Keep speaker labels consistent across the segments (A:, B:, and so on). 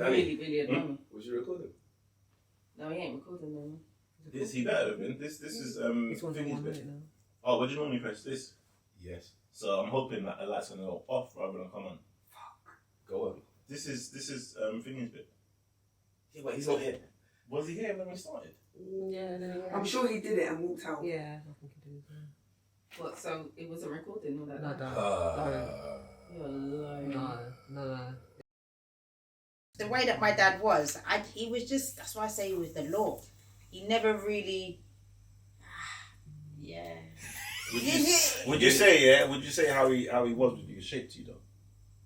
A: really, really annoying.
B: Was you recording?
A: No, he ain't recording no more.
C: Is he better than this? This is
D: It's 1
C: thingy's
D: 1
C: bit.
D: minute now.
C: Oh, what do you normally press this?
B: Yes.
C: So I'm hoping that the light's gonna go off rather than come on.
B: Go on.
C: This is thingy's bit.
B: Yeah, but he's not here.
C: Was he here when we started?
D: Yeah, no.
E: I'm sure he did it and walked out.
D: Yeah, I think he did.
A: What? So it wasn't recording all that?
D: No,
A: time?
D: don't.
A: You're lying.
D: No.
F: The way that my dad was, he was just, that's why I say he was the law. He never really, yeah.
C: Would you say how he was with you shaped you though?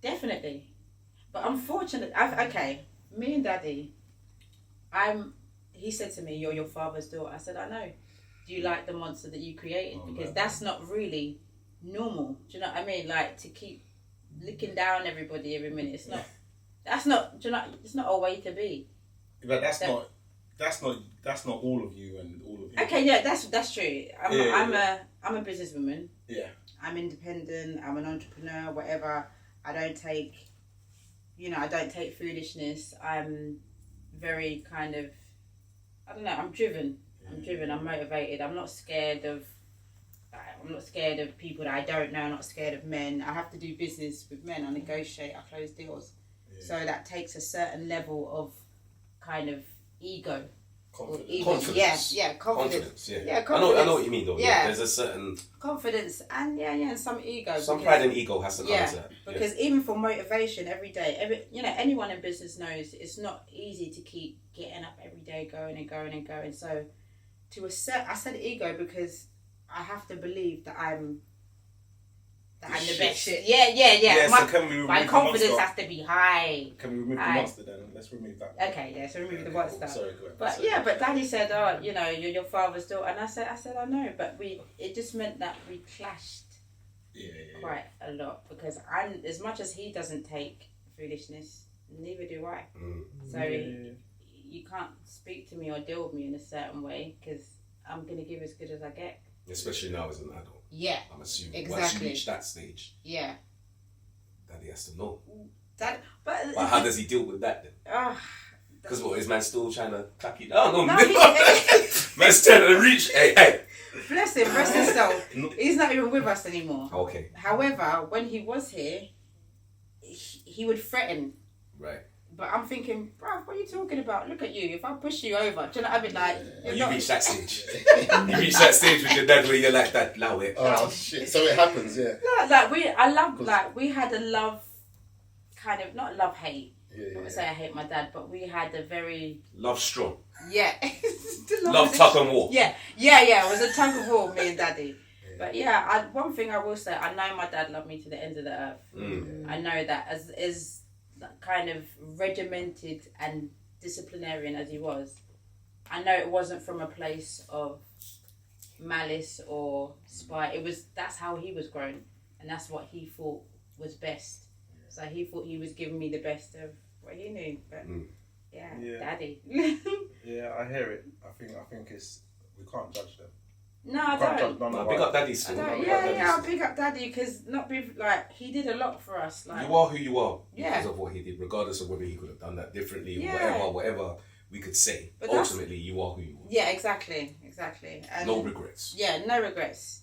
F: Definitely. But unfortunately, me and Daddy, he said to me, "You're your father's daughter." I said, "I know. Do you like the monster that you created? Because that's not really normal. Do you know what I mean? Like, to keep licking down everybody every minute, it's not, that's not, do you know, it's not a way to be."
C: But that's not all of you and all of you.
F: Okay, yeah, that's true. I'm a businesswoman.
C: Yeah.
F: I'm independent. I'm an entrepreneur. Whatever. I don't take foolishness. I'm very kind of, I don't know. I'm driven. I'm motivated. I'm not scared of people that I don't know. I'm not scared of men. I have to do business with men. I negotiate. I close deals. Yeah. So that takes a certain level of kind of ego.
B: Confidence.
F: Yeah, confidence.
B: Yeah,
F: confidence.
B: I know what you mean though. Yeah. There's a certain
F: confidence and some ego.
B: Some pride and ego has to come into that.
F: Because even for motivation every day, anyone in business knows it's not easy to keep getting up every day, going and going and going. So I said ego because I have to believe that I'm the best. Yeah. My confidence has to be high.
C: Can we remove the monster then? Let's remove that.
F: Okay, yeah, so remove the monster.
C: Sorry, go ahead.
F: But but Daddy said, "Oh, you're your father's daughter," and I said, "I know," but it just meant that we clashed quite a lot because as much as he doesn't take foolishness, neither do I. So you can't speak to me or deal with me in a certain way because I'm gonna give as good as I get.
B: Especially now as an adult.
F: Yeah.
B: I'm assuming
F: exactly.
B: Once you reach that stage.
F: Yeah.
B: Daddy has to know.
F: But
B: how does he deal with that then? Because is man still trying to clap you? Oh no, man's trying to reach. Hey.
F: Bless him, rest his soul. He's not even with us anymore.
B: Okay.
F: However, when he was here, he would threaten.
B: Right.
F: But I'm thinking, bruv, what are you talking about? Look at you. If I push you over, do you know what I mean? Like,
B: you reach that stage. You reach that stage with your dad where you're like that. Allow it.
G: Oh shit! So it happens, yeah.
F: No, we had a love, kind of not love hate. I'm not gonna say I hate my dad, but we had a very
B: love strong.
F: Yeah.
B: love tug and war.
F: Yeah. It was a tug of war, me and Daddy. But one thing I will say, I know my dad loved me to the end of the earth. I know that as kind of regimented and disciplinarian as he was, I know it wasn't from a place of malice or spite. That's how he was grown, and that's what he thought was best. So he thought he was giving me the best of what he knew. But Daddy.
C: Yeah, I hear it. I think it's we can't judge them.
F: No, I don't.
B: No, big up Daddy's.
F: I'll big up Daddy because he did a lot for us. Like,
B: you are who you are because of what he did, regardless of whether he could have done that differently or whatever we could say. But ultimately, you are who you are.
F: Yeah, exactly. And
B: no regrets.
F: Yeah, no regrets.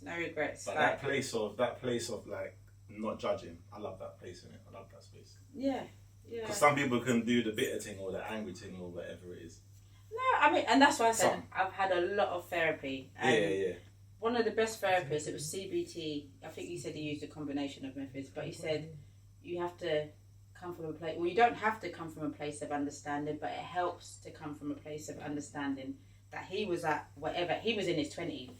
C: But that place of like not judging, I love that place in it. I love that space.
F: Yeah.
C: Because some people can do the bitter thing or the angry thing or whatever it is.
F: No, I mean, and that's why I said I've had a lot of therapy. And one of the best therapists, it was CBT. I think he said he used a combination of methods, but he said you have to come from a place. Well, you don't have to come from a place of understanding, but it helps to come from a place of understanding that he was at whatever. He was in his 20s.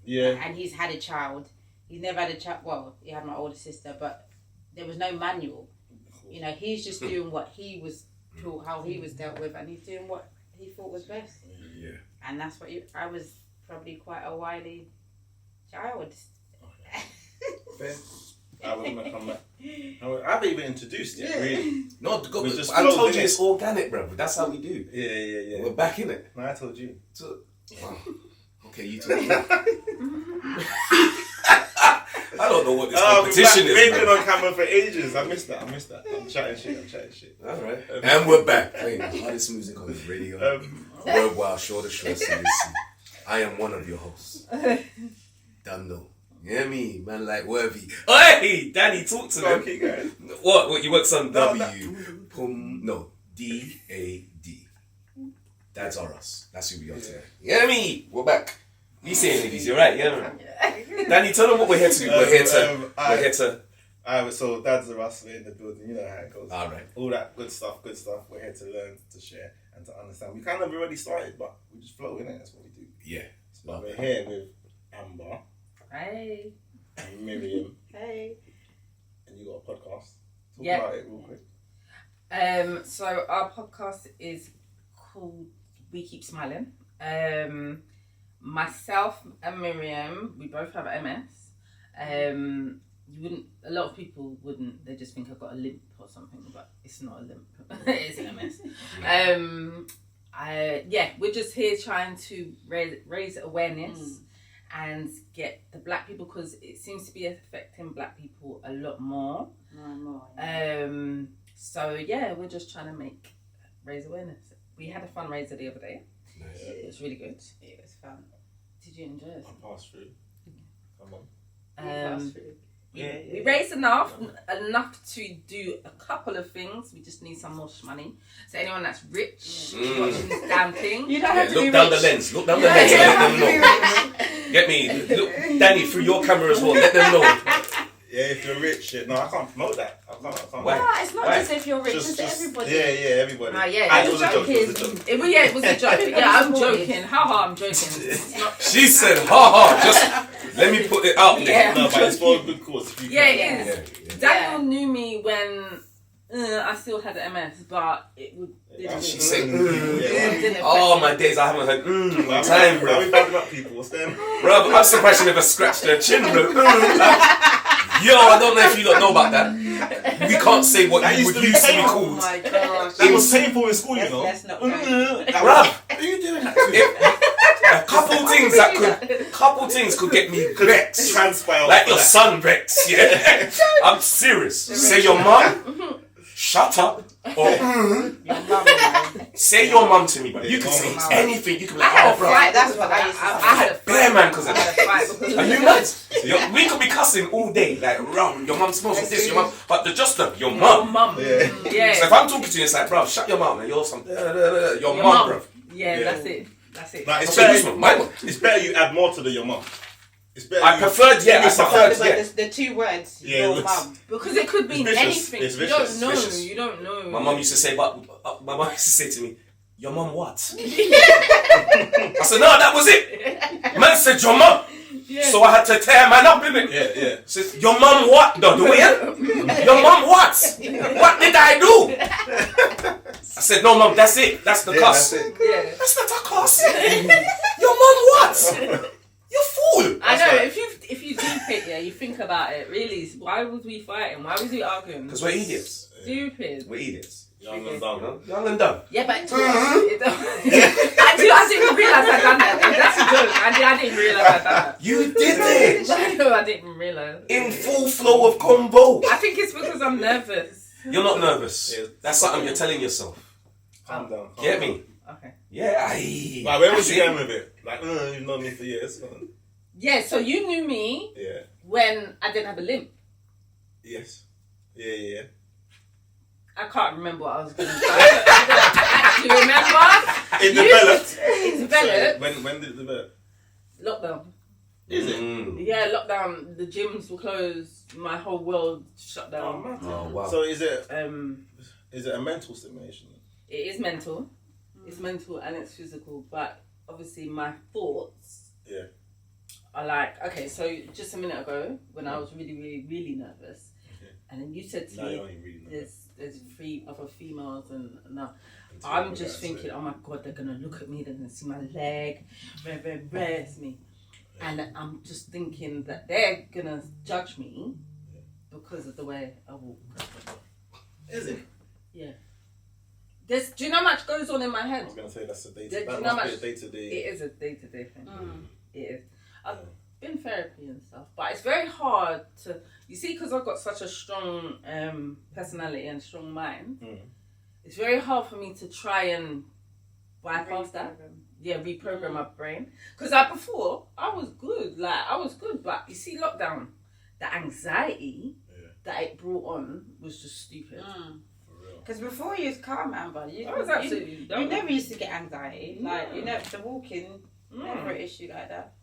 C: Yeah.
F: And he's had a child. He's never had a child. Well, he had my older sister, but there was no manual. You know, he's just doing what he was taught, how he was dealt with, and he's doing what he thought was best.
B: Yeah.
F: And that's what I was probably quite a wily child.
C: Okay. I was gonna come back. I haven't even introduced yet, really.
B: No, I told you it's organic, bro. That's how we do.
C: Yeah.
B: We're back in it.
C: No, I told you.
B: Okay, you told me. I don't know what this
C: Oh,
B: competition
C: we've
B: is.
C: been
B: Man.
C: on camera for ages. I missed that. I'm chatting shit.
B: All right. And we're back. Playing the hardest music on the radio. Worldwide, shorter, CBC. I am one of your hosts. Don't know. You hear me? Man like Worthy. Hey, Danny, talk to them.
C: Keep going.
B: What? You work on
C: No, D-A-D. Dadsrus. That's who we are today. You hear me? We're back. You saying ladies, you're right, yeah, man. Danny, tell them what we're here to do. We're here to. Alright, so dadsrus, we're in the building. You know how it goes.
B: All right.
C: All that good stuff. We're here to learn, to share, and to understand. We kind of already started, but we just flow in it. That's what we do.
B: Yeah.
C: But we're here with Amber
F: Hey.
C: and Miriam,
F: Hey.
C: and you got a podcast. Talk
F: Yeah.
C: about it real quick.
F: So our podcast is called We Keep Smiling. Myself and Miriam, we both have MS. A lot of people wouldn't. They just think I've got a limp or something, but it's not a limp. It's MS. We're just here trying to raise awareness and get the black people, because it seems to be affecting black people a lot more. We're just trying to raise awareness. We had a fundraiser the other day.
B: Nice.
F: It was really good. It was fun. Did you enjoy it?
C: I passed through. Come on.
F: We raised enough to do a couple of things. We just need some more money. So anyone that's rich watching this damn thing,
D: You don't have to
B: Look
D: be
B: down
D: rich.
B: the lens. Look down the lens and let them know. Get me? Look, Danny, through your camera as well. Let them know.
C: Yeah, if you're rich, no, I can't promote that. I can't.
B: Why?
D: No, it's not
C: Why?
D: just if you're rich, it's everybody.
C: Yeah, everybody.
F: it
C: was a joke. It was a joke.
F: it was a joke. Yeah, I'm joking. Haha, I'm joking. It's not.
B: She said, ha. Just let me put it out there.
F: Yeah.
C: No, but it's for a good cause. If you
F: Yeah,
C: can.
F: it is.
B: Yeah.
F: Daniel knew me when I still had the MS, but it would.
B: She said,
F: Didn't
B: oh my days, I haven't heard
C: Why
B: time,
C: we
B: bro.
C: backing up people? What's them?
B: Bro, I'm surprised she never scratched her chin, bro. Yo, I don't know if you don't know about that. We can't say what
C: That
B: you
C: used
B: would
C: to be
B: used to be
C: painful.
B: called.
F: my gosh.
C: That was painful in school, you know.
D: Let's not
B: Bruh,
C: What are you doing that to?
B: a couple things could get me vexed.
C: Transpire.
B: Like
C: for
B: your
C: that.
B: son vexed, yeah? I'm serious. Say your mum, shut up, or say your mum to me, bro. You can say anything. You can be like, oh, bro.
D: That's what I used to say.
F: I had a
B: Bare man, cause
F: I had a fight because
B: are you mad? We could be cussing all day, like, rum, your mum smells like this, your mum, but the just your
F: your
B: mum.
F: mum.
C: Yeah.
F: Yeah.
B: So if I'm talking to you, it's like, bro, shut your mouth, man. You're some, your mum, bro.
F: Yeah,
C: Yeah.
F: that's it.
C: Like,
B: That's what you smell. My mum.
C: it's better you add more to your mum. It's better.
B: I preferred, yeah, I preferred,
D: But
B: yeah.
D: the two words,
C: Yeah,
D: your
C: it's-
D: mum.
F: Because it could be
C: It's vicious.
F: anything.
C: It's
F: You
C: vicious.
F: don't know.
B: Vicious.
F: You don't know.
B: My mum used to say, to me, your mum what? I said, no, that was it. Man said, your mum.
F: Yeah.
B: So I had to tear man up, innit?
C: Yeah.
B: Says, your mum what? No, the way? Your mum what? What did I do? I said, no, mum, that's it. That's the cuss.
C: That's it.
F: Yeah.
B: That's not a cuss. Your mum what? You fool.
F: I know.
C: right.
F: If you deep it, yeah, you think about it. Really, why was we fighting? Why was we arguing?
B: Because we're idiots.
F: Stupid.
B: We're idiots.
C: Young and
B: You
C: dumb.
B: know? Young and dumb.
F: Yeah, but I didn't realize I done that. That's a joke. I didn't realize I done that.
B: You did it.
F: No, I didn't realize.
B: In full flow of combo.
F: I think it's because I'm nervous.
B: You're not nervous.
C: Yeah.
B: That's something you're telling yourself.
C: Calm down. calm
B: Get
C: down.
B: me?
F: Okay.
B: Yeah,
C: Like, where was you going with it? Like, you've known me for years.
F: Yeah, so you knew me
C: Yeah.
F: when I didn't have a limp.
C: Yes. Yeah.
F: I can't remember what I was going to say. I actually remember.
C: It developed.
F: It developed.
C: So when did it develop?
F: Lockdown.
C: Is it?
F: Yeah, lockdown. The gyms were closed. My whole world shut down.
C: man.
B: Oh, wow.
C: So is it a mental stimulation?
F: It is mental. It's mental and it's physical. But obviously, my thoughts.
C: Yeah.
F: Are like, okay. So just a minute ago, when I was really, really, really nervous, and then you said to
C: No, you're
F: me,
C: only reading that.
F: "There's 3 other females," and now I'm just thinking, oh my god, they're gonna look at me, they're gonna see my leg, it's me. And I'm just thinking that they're gonna judge me because of the way I walk.
C: Is it?
F: Yeah. Do you know how much goes on in my
C: I
F: head?
C: was going to say that's a day
F: Do you
C: to
F: know how much-
C: day.
F: It is a day-to-day thing. It is.
A: been therapy and stuff, but it's very hard to, you see, because I've got such a strong personality and strong mind. It's very hard for me to try and bypass that. Yeah, reprogram my brain. Because before, I was good. But you see, lockdown, the anxiety that it brought on was just stupid.
F: Because before you was calm, Amber. You never used to get anxiety. Like, the walking, never an issue like that.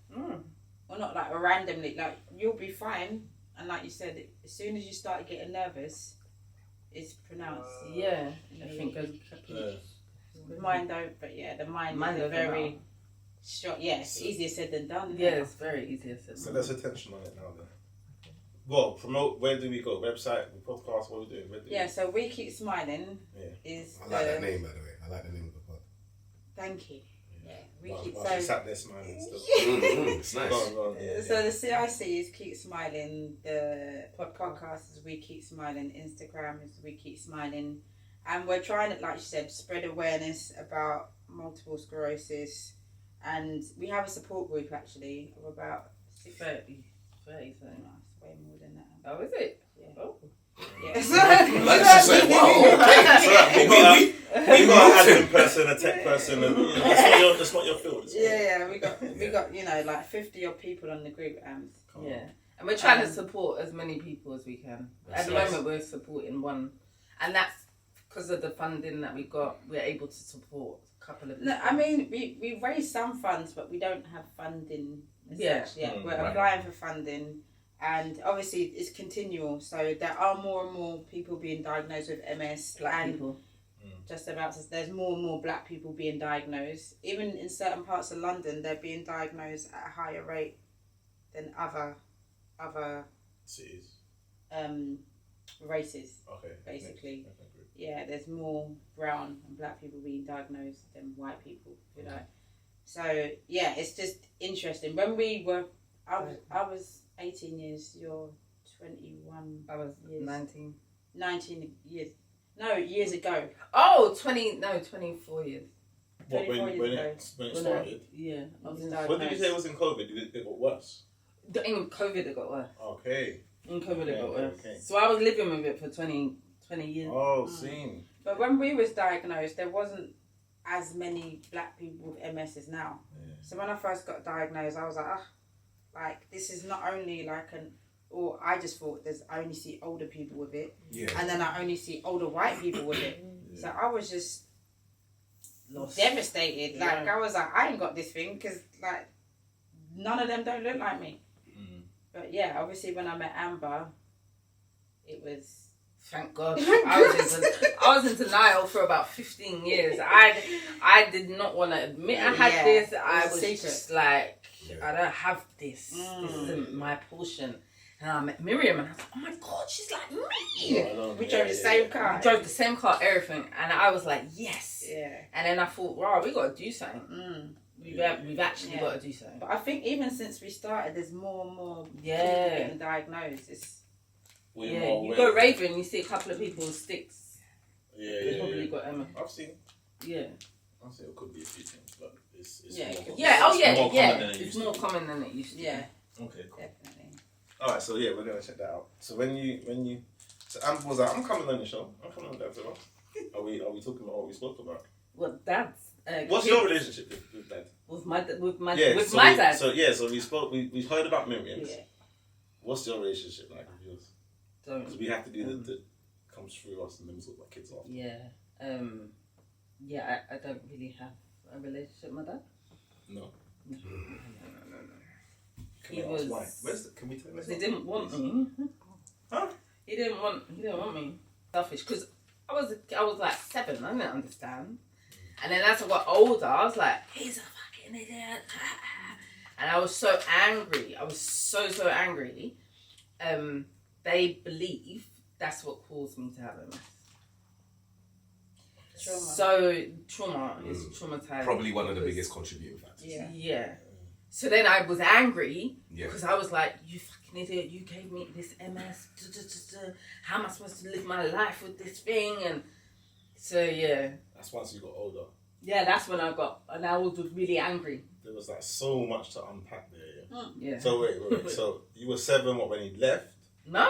F: Or not like randomly. Like, you'll be fine. And like you said, as soon as you start getting nervous, it's pronounced.
A: Everything goes kaput.
F: The mind don't, but the mind is a very short. It's easier said than done.
A: Yeah, it's very easier said.
C: So let's attention on it now then. Well, promote. Where do we go? Website, podcast. What are we doing?
F: So We Keep Smiling is.
B: I like that name, by the way. I like the name of the pod.
F: Thank you. We keep
C: she sat there smiling still.
B: It's nice.
C: Go on.
F: So the CIC is Keep Smiling. The podcast is We Keep Smiling. Instagram is We Keep Smiling. And we're trying to, like you said, spread awareness about multiple sclerosis. And we have a support group, actually, of about 30 something. No, it's way more than that.
A: Oh, is it?
F: Yeah.
A: Oh.
F: Yes.
B: Like to say, wow, okay.
C: We got an admin person, a tech person, and that's not your field.
F: We got like 50 odd people on the group.
A: And we're trying to support as many people as we can. At the moment, we're supporting one, and that's because of the funding that we got. We're able to support a couple of people.
F: No, I mean we raised some funds, but we don't have funding. We're applying for funding. And obviously it's continual, so there are more and more people being diagnosed with MS.
A: Black people.
F: There's more and more black people being diagnosed. Even in certain parts of London, they're being diagnosed at a higher rate than other
C: cities.
F: Races.
C: Okay.
F: Basically. Yeah, there's more brown and black people being diagnosed than white people, if you like. So it's just interesting. When we were I was 18 years, you're 21.
A: I was
F: years.
A: 19.
F: 19 years. No, years ago.
A: Oh, 24 years.
C: What, when it started?
A: I was
C: When did you say it was in COVID? Did it got worse?
A: In COVID it got worse.
C: Okay.
A: In COVID it got worse.
C: Okay.
A: So I was living with it for 20 years.
C: Oh, seen.
F: But when we was diagnosed, there wasn't as many black people with MS as now.
C: Yeah.
F: So when I first got diagnosed, I was like, this is not only or I just thought I only see older people with it. Yeah. And then I only see older white people with it. Yeah. So I was just devastated. Yeah. Like, I was like, I ain't got this thing because, like, none of them don't look like me. But yeah, obviously when I met Amber, it was...
A: Thank God. I was in denial for about 15 years. I did not want to admit I had this. I was just like, I don't have this. This isn't my portion. And I met Miriam and I was like, oh my God, she's like me.
F: We drove the same car.
A: We drove the same car, everything. And I was like, yes.
F: Yeah.
A: And then I thought, wow, we got to do something. We've actually got to do something.
F: But I think even since we started, there's more and more people getting diagnosed.
A: You go raving, you see a couple of people with sticks.
C: They
A: probably got Emma.
C: I've seen.
A: Yeah.
C: I'll say it could be a few things, but it's
A: it's more common than it used to.
F: Yeah.
C: Okay, cool.
F: Definitely.
C: Alright, so we're gonna check that out. So when you so Amber was like, I'm coming on the show. I'm coming on Dad's Rus. Are we talking about what we spoke about?
A: Well, Dad's
C: what's your relationship with Dad?
A: With my dad.
C: So we heard about Miriam's. Yeah. What's your relationship like with yours? Because we have to do the comes through us and then we talk about kids after.
A: Yeah. I don't really have a relationship with my dad.
C: No.
A: He was.
C: Why? Can we tell him?
A: He didn't want me.
C: Huh?
A: He didn't want me. Selfish. Because I was like 7. I didn't understand. And then as I got older, I was like, he's a fucking idiot. And I was so angry. I was so angry. They believe that's what caused me to have MS. Trauma is traumatized.
B: Probably one of the biggest contributing factors.
A: Yeah. So then I was angry because I was like, you fucking idiot, you gave me this MS. How am I supposed to live my life with this thing? And so, yeah.
C: That's once you got older.
A: Yeah, that's when I was really angry.
E: There was like so much to unpack there. Yeah.
A: Yeah.
E: So wait. So you were 7 when he left?
A: No,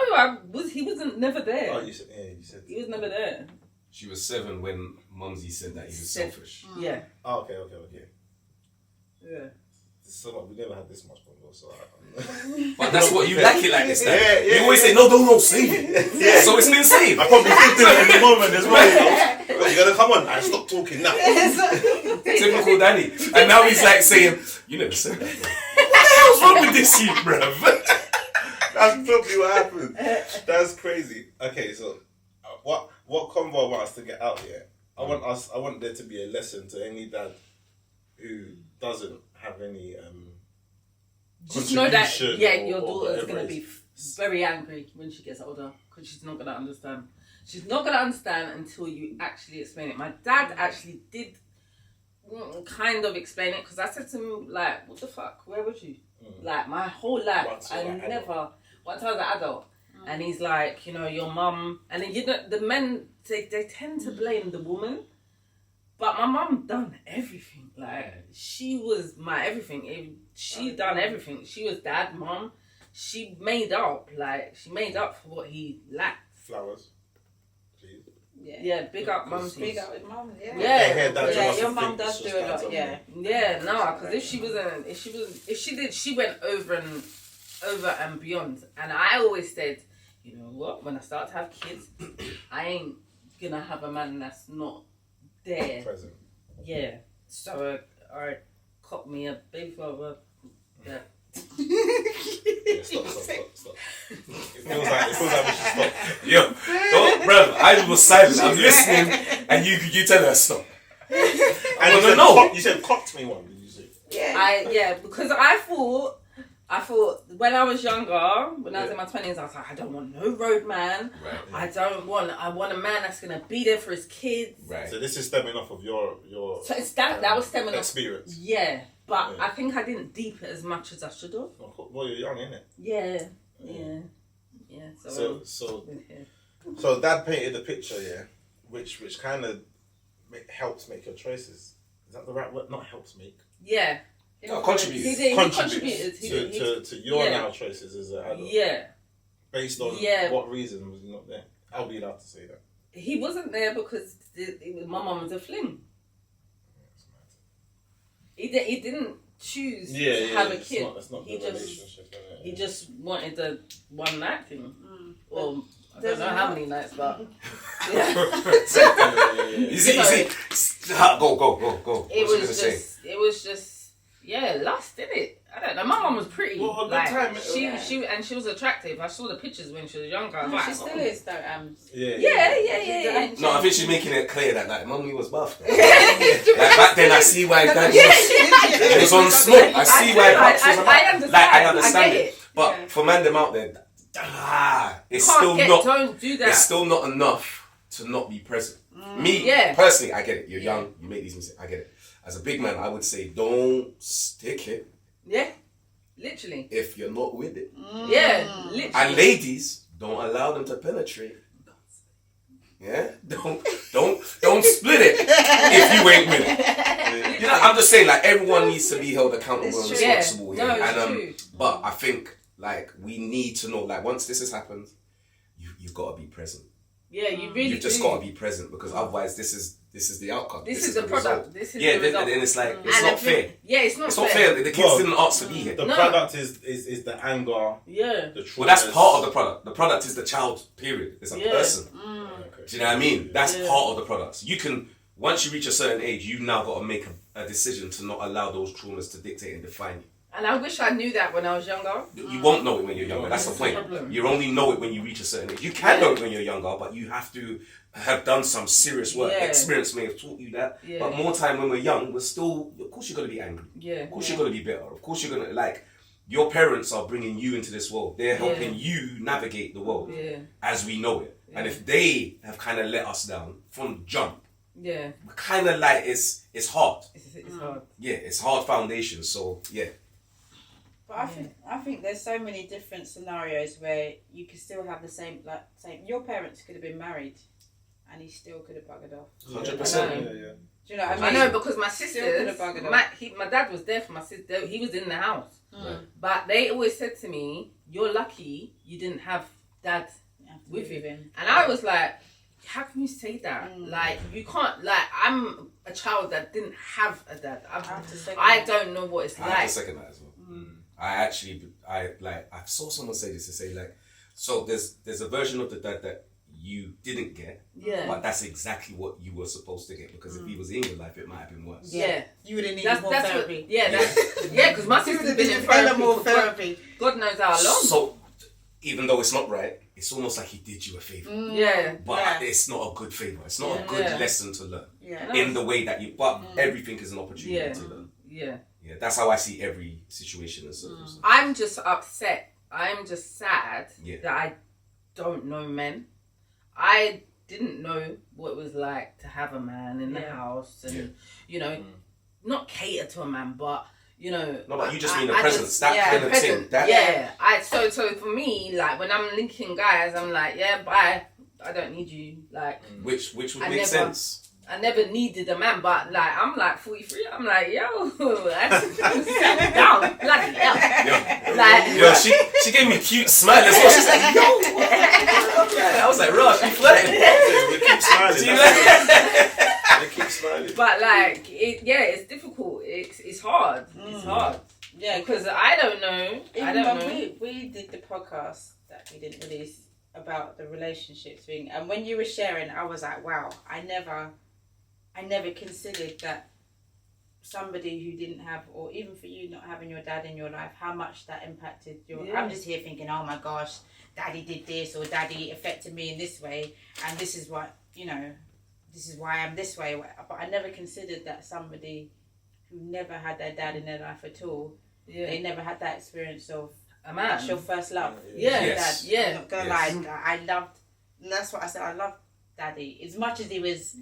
A: he wasn't never there.
E: Oh, you said.
A: He was never there.
B: She was 7 when Mumsy said that he was selfish.
A: Yeah.
E: Oh, okay.
A: Yeah.
E: So we never had this much convo, so
B: But that's what you like it like this.
E: Yeah.
B: You always say, no, save it.
E: Yeah.
B: So it's been saved.
E: I probably did do it in the moment as well. You gotta come on, I stop talking now.
B: Typical Danny. And now he's like saying, you never said that, bro. What the hell's wrong with this you, bruv?
E: That's probably what happened. That's crazy. Okay, so what convo I want us to get out here? I want there to be a lesson to any dad who doesn't have any
A: Just know that
E: contribution
A: your
E: or
A: daughter's
E: whatever
A: gonna
E: it
A: be
E: is.
A: very angry when she gets older because she's not gonna understand. She's not gonna understand until you actually explain it. My dad actually did kind of explain it because I said to him like, "What the fuck? Where was you?" Like my whole life, once I was an adult. And he's like, your mum, and then the men they tend to blame the woman. But my mum done everything. Like, she was my everything. She done everything. She was dad, mum. She made up. Like, she made up for what he lacked.
E: Flowers, please.
F: Yeah,
A: big up mum.
F: Big up with mum, yeah.
E: Your
F: mum does do a lot, yeah.
A: Yeah, no, because if she did, she went over and beyond. And I always said, you know what, when I start to have kids, I ain't gonna have a man that's not there.
E: Present.
A: Yeah. So I caught me a baby father. Yeah.
E: Yeah, stop. It feels like we should stop.
B: Yo, bro, I was silent. I'm listening, and you tell her stop.
E: And you said cocked me one, did you say?
A: Yeah. Because I thought when I was younger, when I was in my 20s, I was like, I don't want no road man.
B: Right.
A: I want a man that's gonna be there for his kids.
B: Right.
E: So this is stemming off of your
A: So it's that was stemming
E: experience.
A: off. Yeah. But I think I didn't deep it as much as I should have.
E: Well, you're young, innit?
A: Yeah.
E: So Dad painted the picture, yeah, which kind of helps make your choices. Is that the right word? Not helps make.
A: Yeah.
B: No, contributed.
A: He contributed
E: to your now choices as an adult.
A: Yeah.
E: Based on what reason was he not there? I'll be allowed to say that.
A: He wasn't there because my mum was a fling. He didn't choose to have a kid. He just wanted the one night thing. Well, I don't know how many nights, but
B: You see. Go.
A: It was just lust, innit? I don't know. My mum was pretty.
E: Well, a good time.
A: She was attractive. I saw the pictures when she was younger.
F: She still is though.
A: Yeah.
B: No, I think she's making it clear that like mummy was buff. Like back then, I see why Dad was on smoke. I see why Pops was about.
A: I understand.
B: Like I understand
A: I get
B: it. But for man them out there, it's
A: don't do that.
B: It's still not enough to not be present. Me personally, I get it. You're young. You make these mistakes. I get it. As a big man, I would say don't stick it.
A: Yeah, literally.
B: If you're not with it.
A: Yeah, literally.
B: And ladies, don't allow them to penetrate. Yeah, don't split it if you ain't with it. You know, I'm just saying, like everyone needs to be held accountable and responsible here.
A: True.
B: But I think like we need to know, like once this has happened, you've got to be present.
A: Yeah, you really
B: You've just got to be present because otherwise, this is the outcome.
A: This is the product. This is the
B: then
A: result.
B: it's like it's not fair.
A: Yeah, it's not
B: fair. The kids didn't ask to be here.
E: The product is the anger.
A: Yeah.
E: The traumas.
B: Well, that's part of the product. The product is the child. Period. It's a person.
E: Okay.
B: Do you know what I mean? That's part of the product. So you can, once you reach a certain age, you've now got to make a decision to not allow those traumas to dictate and define you.
A: And I wish I knew that when I was younger.
B: You won't know it when you're younger. That's the point. You only know it when you reach a certain age. You can know it when you're younger, but you have to have done some serious work. Experience may have taught you that. Yeah. But more time when we're young, we're still, of course you're going to be angry.
A: Yeah.
B: Of course you're going to be bitter. Of course you're going to, like, your parents are bringing you into this world. They're helping you navigate the world as we know it. Yeah. And if they have kind of let us down from jump, kind of like it's hard.
A: It's hard.
B: Yeah, it's hard foundation. So, yeah.
F: But I think there's so many different scenarios where you could still have the same. Your parents could have been married, and he still could have buggered off.
B: 100%.
F: Do you know what I
A: I
F: mean?
A: know because my
F: Still could've
A: sisters,
F: buggered
A: my dad was there for my sister. He was in the house,
C: Right.
A: but they always said to me, "You're lucky you didn't have dad with you."
F: him.
A: And I was like, "How can you say that? Like you can't. Like I'm a child that didn't have a dad. I don't know what it's
C: I have
A: like."
C: to second that as well. I saw someone say this to say like, so there's a version of the dad that you didn't get,
A: Yeah.
C: but that's exactly what you were supposed to get because if he was in your life, it might have been worse.
A: Yeah.
F: You would have needed more therapy.
A: Because my sister's been in therapy
F: more
A: for
F: therapy.
A: God knows how long.
C: So even though it's not right, it's almost like he did you a favor.
A: Yeah.
C: But it's not a good favor. It's not a good
A: Yeah.
C: lesson to learn
F: Yeah.
C: in the way that you. But everything is an opportunity to learn.
A: Yeah.
C: Yeah, that's how I see every situation and circumstance.
A: I'm just upset. I'm just sad
C: Yeah.
A: that I don't know men. I didn't know what it was like to have a man in the house and, you know, not cater to a man, but, you know.
C: No, but you just mean the presence. That kind of thing.
A: So for me, like, when I'm linking guys, I'm like, yeah, bye. I don't need you. Like,
C: Which would
A: I
C: make sense.
A: I never needed a man, but like I'm like 43. I'm like, yo, I sit down, bloody hell. Like,
C: Yo, she gave me a cute smile as well. She's like, yo, I was like, Rush, you flirting?
E: We keep smiling. They keep smiling.
A: but like, it's difficult. It's hard. It's hard.
F: Yeah,
A: Because I don't know. I don't know.
F: We did the podcast that we didn't release about the relationships thing, and when you were sharing, I was like, wow, I never considered that somebody who didn't have, or even for you not having your dad in your life, how much that impacted your.
A: Yeah.
F: I'm just here thinking, oh my gosh, daddy did this, or daddy affected me in this way, and this is what, you know, this is why I'm this way. But I never considered that somebody who never had their dad in their life at all, they never had that experience of
A: A man.
F: that's your first love.
A: Yeah.
C: Yes.
F: Dad.
A: Yeah.
F: I'm not gonna lie, I loved, and that's what I said, I loved daddy. As much as he was,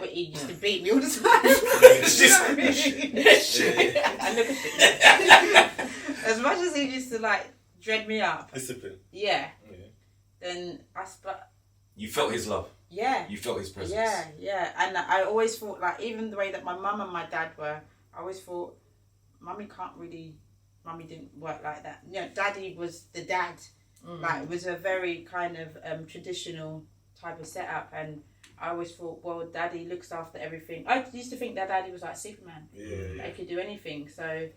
F: he used to beat me all the time. You know what I mean? I look at it. As much as he used to like dread me up,
E: Discipline.
F: yeah. Then
C: You felt his love.
F: yeah.
C: You felt his presence.
F: Yeah. And I always thought, like, even the way that my mum and my dad were, I always thought, mummy didn't work like that. You know, daddy was the dad. Like, it was a very kind of traditional type of setup, and I always thought, well, daddy looks after everything. I used to think that daddy was like Superman. He could do anything. So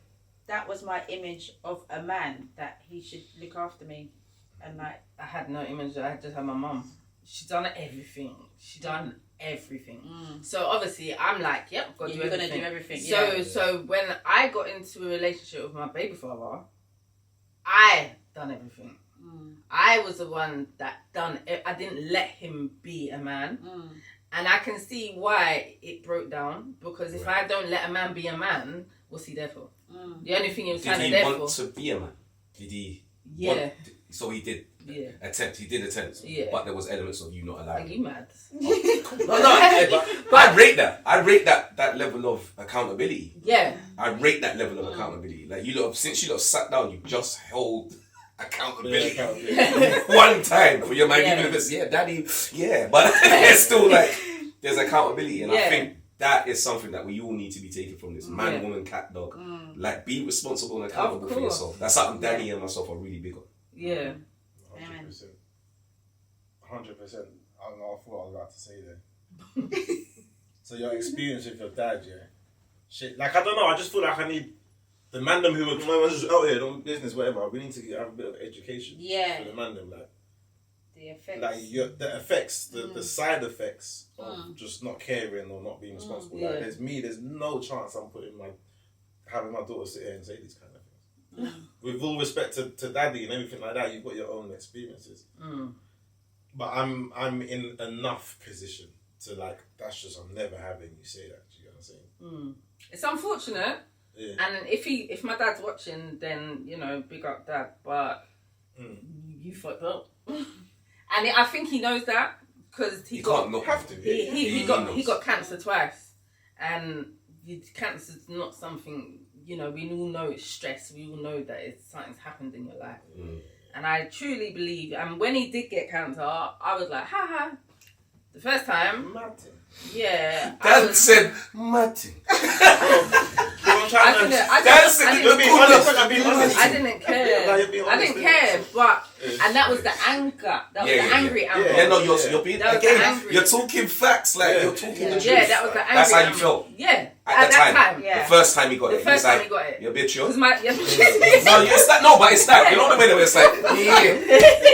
F: that was my image of a man, that he should look after me. And like,
A: I had no image. I just had my mum. She done everything. So obviously, I'm like, yep, got to do
F: you're
A: everything.
F: gonna do everything.
A: So when I got into a relationship with my baby father, I done everything. I was the one that done it. I didn't let him be a man. And I can see why it broke down, because if I don't let a man be a man, what's he there for? The only thing he was kind of
C: Did
A: there
C: he
A: for.
C: want to be a man? Did he?
A: Yeah.
C: So he did.
A: Yeah.
C: He did attempt.
A: Yeah.
C: But there was elements of you not allowing.
A: Are you mad?
C: But I rate that. I rate that level of accountability.
A: Yeah.
C: I rate that level of accountability. Like since you lot sat down, you just held accountability one time for your man. Even if it's daddy, but it's still like there's accountability, and I think that is something that we all need to be taken from this man, woman, cat, dog. Like, be responsible and accountable for yourself. That's something Danny and myself are really big on.
A: Yeah.
E: 100%. 100%. I don't know what I was about to say there. So your experience with your dad, shit. Like, I don't know. I just feel like I need the mandem who are just out here doing business, whatever. We need to have a bit of education. For the mandem, like.
F: The effects.
E: Like the effects, the side effects of just not caring or not being responsible. Like, there's no chance I'm having my daughter sit here and say these kind of things. With all respect to daddy and everything like that, you've got your own experiences. But I'm in enough position to, like, that's just, I'm never having you say that. Do you know what I'm saying?
A: It's unfortunate.
E: Yeah.
A: And if my dad's watching, then, you know, big up dad. But you fucked up. And I think he knows that, because he
C: can't not have to.
A: He got cancer twice, and cancer's not something, you know. We all know it's stress. We all know that something's happened in your life, and I truly believe. And when he did get cancer, I was like, ha. The first time, Yeah.
B: Dad said, Martin.
A: I didn't care. I didn't care, but and that was the anger. That was the angry anger.
B: Yeah, no, you're being
A: That was the
B: again.
A: angry.
B: You're talking facts, like you're talking the truth.
A: Yeah, that was the angry.
B: That's how you
A: anger.
B: felt.
A: Yeah,
B: At that time.
A: Yeah.
B: The first time you got
A: The
B: it.
A: first
B: He was
A: time
B: like,
A: you got it.
B: You're a bitch, yo.
A: No,
B: it's that. No, but it's that. You know the way that it's like,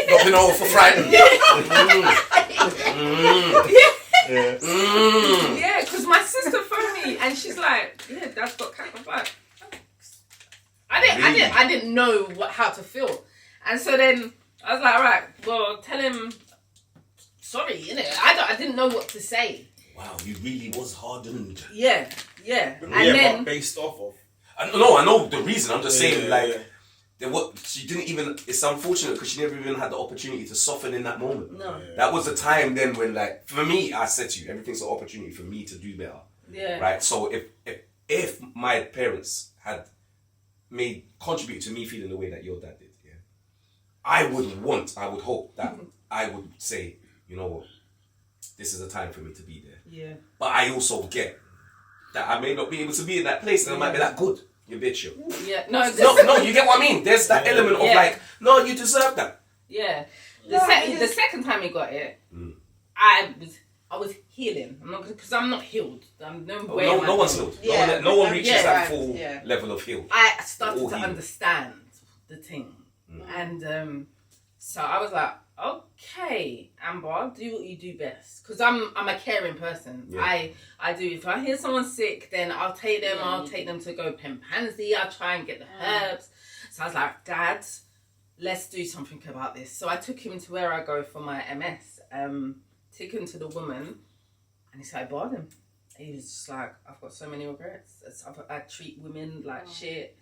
B: dropping over for Friday.
A: Yeah, because my sister phoned me and she's like, "Yeah, Dad's got cat on fire." I didn't know how to feel, and so then I was like, "All right, well, tell him sorry." Innit? I didn't know what to say.
B: Wow, you really was hardened.
A: Yeah. And
E: But
A: then
E: based off of.
B: I know the reason. I'm just saying, she didn't even. It's unfortunate because she never even had the opportunity to soften in that moment.
A: no.
B: That was the time then when, like, for me, I said to you, everything's an opportunity for me to do better.
A: Yeah.
B: Right. So if my parents had contributed to me feeling the way that your dad did, I would hope that I would say, you know what, this is a time for me to be there.
A: Yeah.
B: But I also get that I may not be able to be in that place, and I might be that good. You bitch, yo.
A: Yeah.
B: No, you get what I mean. There's that element of like, no, you deserve that.
A: Yeah. The second time he got it, I was healing. I'm not because I'm not healed. No
B: one's healed.
F: Yeah.
B: No one reaches that
F: right.
B: full level of healed.
A: I started
B: All
A: to
B: healed.
A: understand the thing, and so I was like, okay, Amber, do what you do best. Because I'm a caring person. Yeah. I do. If I hear someone sick, then I'll take them. I'll take them to go Pempanzi. I'll try and get the herbs. So I was like, Dad, let's do something about this. So I took him to where I go for my MS. Took him to the woman, and he started bawling. He was just like, I've got so many regrets. I treat women like shit.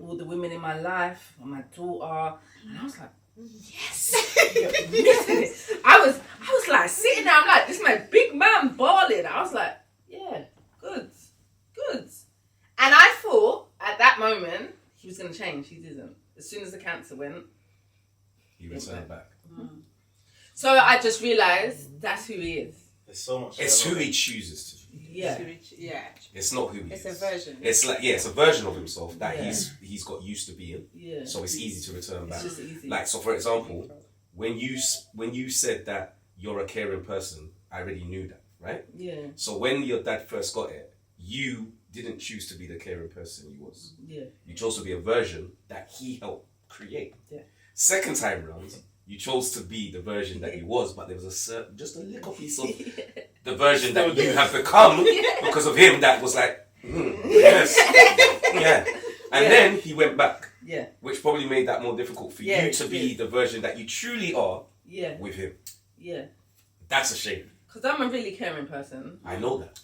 A: All the women in my life, my daughter, and I was like, yes. I was like sitting there. I'm like, this is my big man bawling. I was like, yeah, good. And I thought at that moment he was gonna change. He didn't. As soon as the cancer went,
B: he returned back.
A: So I just realised that's who he is.
E: There's so much.
B: It's who he chooses to be.
A: Yeah.
B: It's not who he is.
F: It's a version.
B: It's like it's a version of himself that he's got used to being.
A: Yeah.
B: So it's easy to return back.
A: It's just easy.
B: Like, so for example, when you said that you're a caring person, I already knew that, right?
A: Yeah.
B: So when your dad first got it, you didn't choose to be the caring person you was.
A: Yeah.
B: You chose to be a version that he helped create.
A: Yeah.
B: Second time round, you chose to be the version that he was, but there was just a little piece of the version that you have become because of him that was like, yes, yeah. And then he went back, which probably made that more difficult for you to be the version that you truly are with him.
A: Yeah.
B: That's a shame.
A: Because I'm a really caring person.
B: I know that.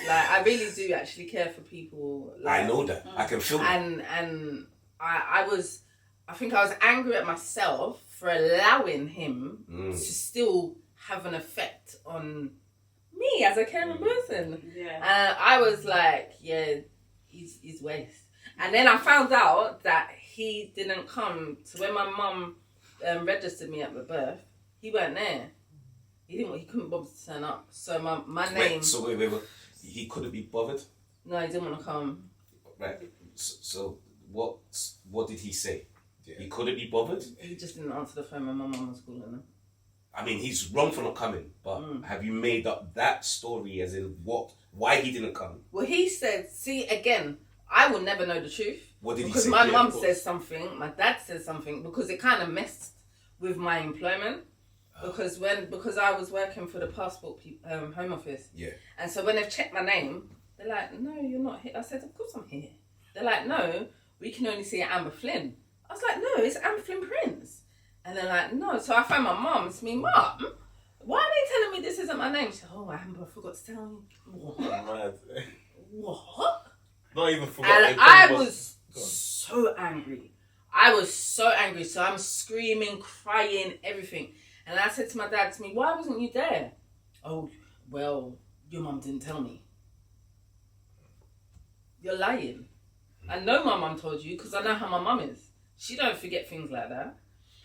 A: Like, I really do actually care for people. Like,
B: I know that. I can feel that.
A: And I think I was angry at myself for allowing him to still have an effect on me as a caring person.
F: Yeah.
A: I was like, yeah, he's waste. And then I found out that he didn't come to when my mum registered me at the birth. He weren't there. He couldn't bother to turn up. So my name.
B: Wait. He couldn't be bothered?
A: No, he didn't want to come.
B: Right. So what did he say? He couldn't be bothered?
A: He just didn't answer the phone when my mum was calling him.
B: I mean, he's wrong for not coming, but have you made up that story as in why he didn't come?
A: Well, he said, see, again, I will never know the truth.
B: What did he
A: because
B: say?
A: my mum says something, my dad says something, because it kind of messed with my employment. Because I was working for the passport home office. Yeah. And so when they've checked my name, they're like, no, you're not here. I said, of course I'm here. They're like, no, we can only see Amber Flynn. I was like, no, it's Amber Flynn Prince. And they're like, no. So I found my mum. It's me, Mum, why are they telling me this isn't my name? She said, oh, Amber, I forgot to tell you. What? What?
E: Not even forgot.
A: And I was so angry. So I'm screaming, crying, everything. And I said to my dad, why wasn't you there? Oh, well, your mum didn't tell me. You're lying. I know my mum told you because I know how my mum is. She don't forget things like that.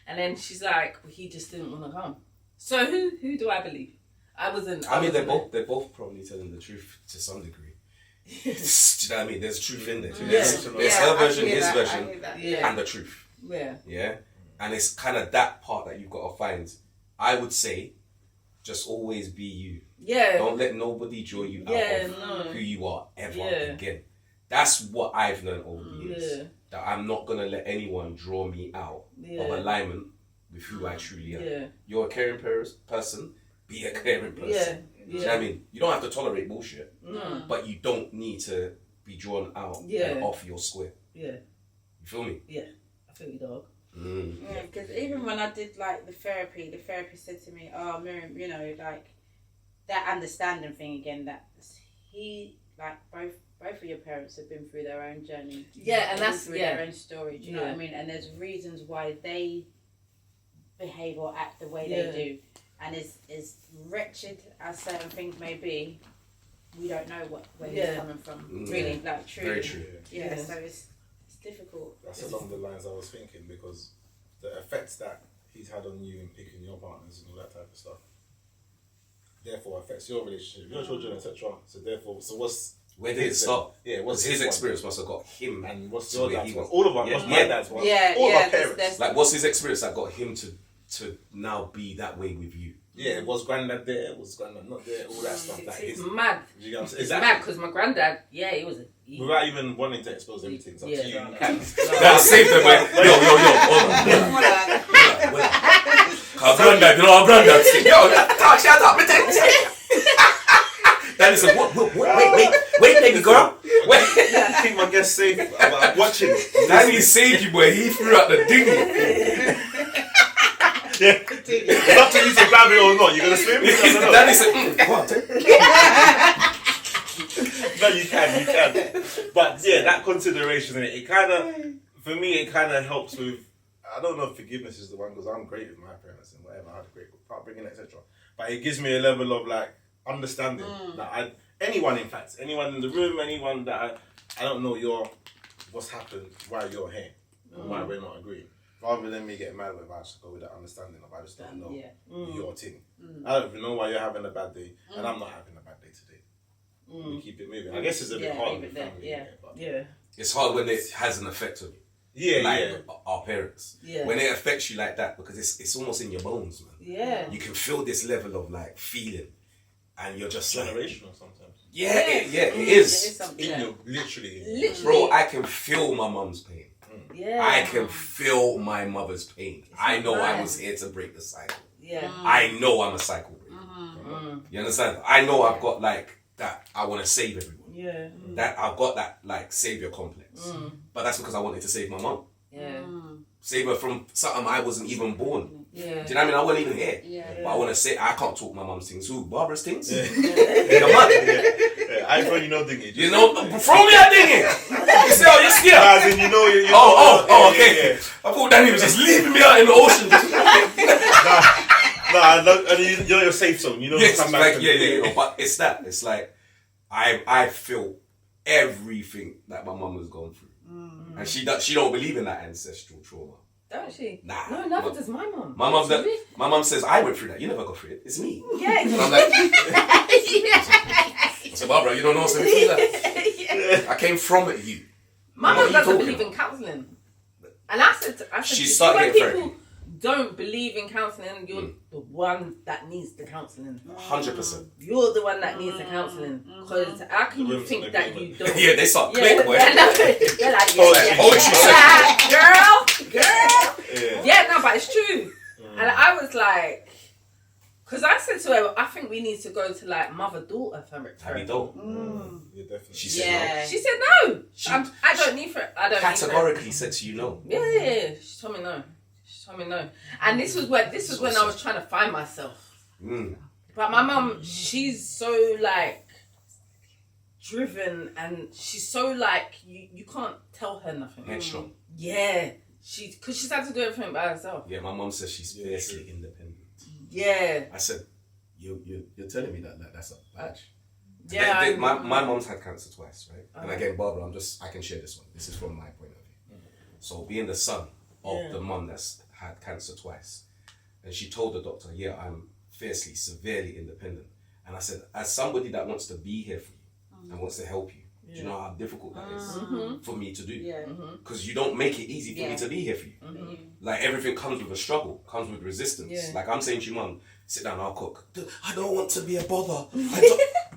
A: And then she's like, well, he just didn't want to come. So who do I believe? I wasn't.
C: I mean,
A: wasn't
C: they're both probably telling the truth to some degree. Do you know what I mean? There's truth in there.
A: Yeah.
C: There's her version, his version,
A: Yeah.
C: and the truth.
A: Yeah.
C: Yeah, and it's kind of that part that you've got to find. I would say, just always be you.
A: Yeah.
C: Don't let nobody draw you out of who you are ever again. That's what I've learned over the years.
A: Yeah.
C: That I'm not gonna let anyone draw me out of alignment with who I truly am.
A: Yeah.
C: You're a caring person. Be a caring person.
A: Yeah.
C: Do you know what I mean? You don't have to tolerate bullshit,
A: No.
C: but you don't need to be drawn out and off your square.
A: Yeah.
C: You feel me?
A: Yeah. I feel you, dog.
F: Yeah, because even when I did like the therapist said to me, "Oh, Miriam, you know, like that understanding thing again. That he, like both of your parents have been through their own journey.
A: Yeah, and that's
F: through their own story. Do you know what I mean? And there's reasons why they behave or act the way they do. And as wretched as certain things may be, we don't know where he's coming from. Really, like truly.
C: Very true.
F: Yeah, so it's difficult.
E: That's along the lines I was thinking, because the effects that he's had on you in picking your partners and all that type of stuff, therefore affects your relationship, your children, etc. So therefore,
C: where did it start?
E: Yeah,
C: what's his experience must have got him,
E: and what's
C: to
E: your
C: where
E: dad's
C: he
E: one?
C: was.
E: All of us,
C: Yeah,
E: what's my dad's one?
F: Yeah,
E: all
F: yeah,
E: our parents.
C: Like, what's his experience that got him to now be that way with you?
E: Yeah, was granddad there? Was granddad not there? All that stuff.
A: It's mad.
E: You know what I'm saying?
A: It's mad because my granddad, he was
E: without even wanting to expose everything, it's up to you. You can.
C: That's safe them, man. Yo, hold on. Our granddad, you know our granddad thing. Yo, shut up. Daddy said, wait, baby girl. Wait.
E: Keep my guests safe. I'm watching.
C: Daddy saved you, boy. He threw out the dinghy.
E: Yeah. It's up to you to grab it or not. You gonna swim?
C: Daddy said, what?
E: No, you can. But yeah, that consideration in it, it kind of, for me, it kind of helps with, I don't know if forgiveness is the one, because I'm great with my parents and whatever, I had a great upbringing, etc. But it gives me a level of like understanding that anyone in the room, anyone that I don't know what's happened, why you're here, and why we're not agreeing. Rather than me getting mad with it, I just go with that understanding of I just don't know your thing. I don't even know why you're having a bad day, and I'm not having a bad day today. We keep it moving. I guess it's a bit hard with family.
A: Yeah.
C: It's hard when it has an effect on you.
E: Yeah,
C: like our parents.
A: Yeah.
C: When it affects you like that, because it's almost in your bones, man.
A: Yeah.
C: You can feel this level of like feeling, and you're just
E: generational sometimes.
C: Yeah, it is.
E: Literally.
C: Bro, I can feel my mum's pain.
A: Yeah.
C: I can feel my mother's pain. I know I was here to break the cycle.
A: Yeah.
C: I know I'm a cycle breaker. You understand? I know I've got like that. I want to save everyone.
A: Yeah.
C: That I've got that like savior complex. But that's because I wanted to save my mum.
A: Yeah.
C: Save her from something I wasn't even born.
A: Yeah.
C: Do you know what I mean? I wasn't even here.
F: Yeah.
C: But I want to say I can't talk my mum's things. Who? Barbara's things?
E: Yeah.
C: Come on.
E: I throw you no dinghy.
C: You know, throw me a dinghy. You see how you're scared?
E: As in, you know,
C: okay. I thought Danny was just leaving me out in the ocean.
E: And you're your safe zone. You know,
C: yes,
E: come back.
C: like, you know, but it's that. It's like I feel everything that my mum has gone through, and she don't believe in that ancestral trauma.
A: Don't she?
C: Nah.
A: No, neither does my mum.
C: My mum says I went through that. You never got through it. It's me.
A: Yeah.
C: And I'm like, I said, Barbara, you don't know what's in that. I came from it. You.
A: My
C: What
A: mum
C: are you
A: doesn't
C: talking
A: believe in
C: about?
A: counselling. And I said,
C: She
A: when
C: started getting
A: people don't believe in counselling, you're the one that needs the counselling.
C: 100%.
A: You're the one that needs the counselling. Because how can you think that you don't?
C: Yeah, they start click, boy.
A: They're like,
C: Poetry section.
A: girl. Yeah, no, but it's true. And I was like, because I said to her, I think we need to go to like mother-daughter therapy.
C: Have you don't?
E: Yeah, definitely.
C: She said no.
A: She said no. I don't need for it. I don't
C: Categorically said to you no.
A: Yeah. She told me no. And this was when I was trying to find myself. But my mum, she's so like driven, and she's so like you can't tell her nothing.
C: Headstrong.
A: Yeah. Because she's had to do everything by herself.
C: Yeah, my mum says she's fiercely independent.
A: Yeah.
C: I said, you're telling me that that's a badge.
A: Yeah.
C: My mum's had cancer twice, right? And again, Barbara, I can share this one. This is from my point of view. So being the son of the mum that's had cancer twice, and she told the doctor, I'm fiercely, severely independent. And I said, as somebody that wants to be here for you and wants to help you, do you know how difficult that is for me to do?
F: Yeah.
C: Because you don't make it easy for me to be here for you. Like everything comes with a struggle, comes with resistance.
A: Yeah.
C: Like I'm saying to you, Mum, sit down, I'll cook. I don't want to be a bother.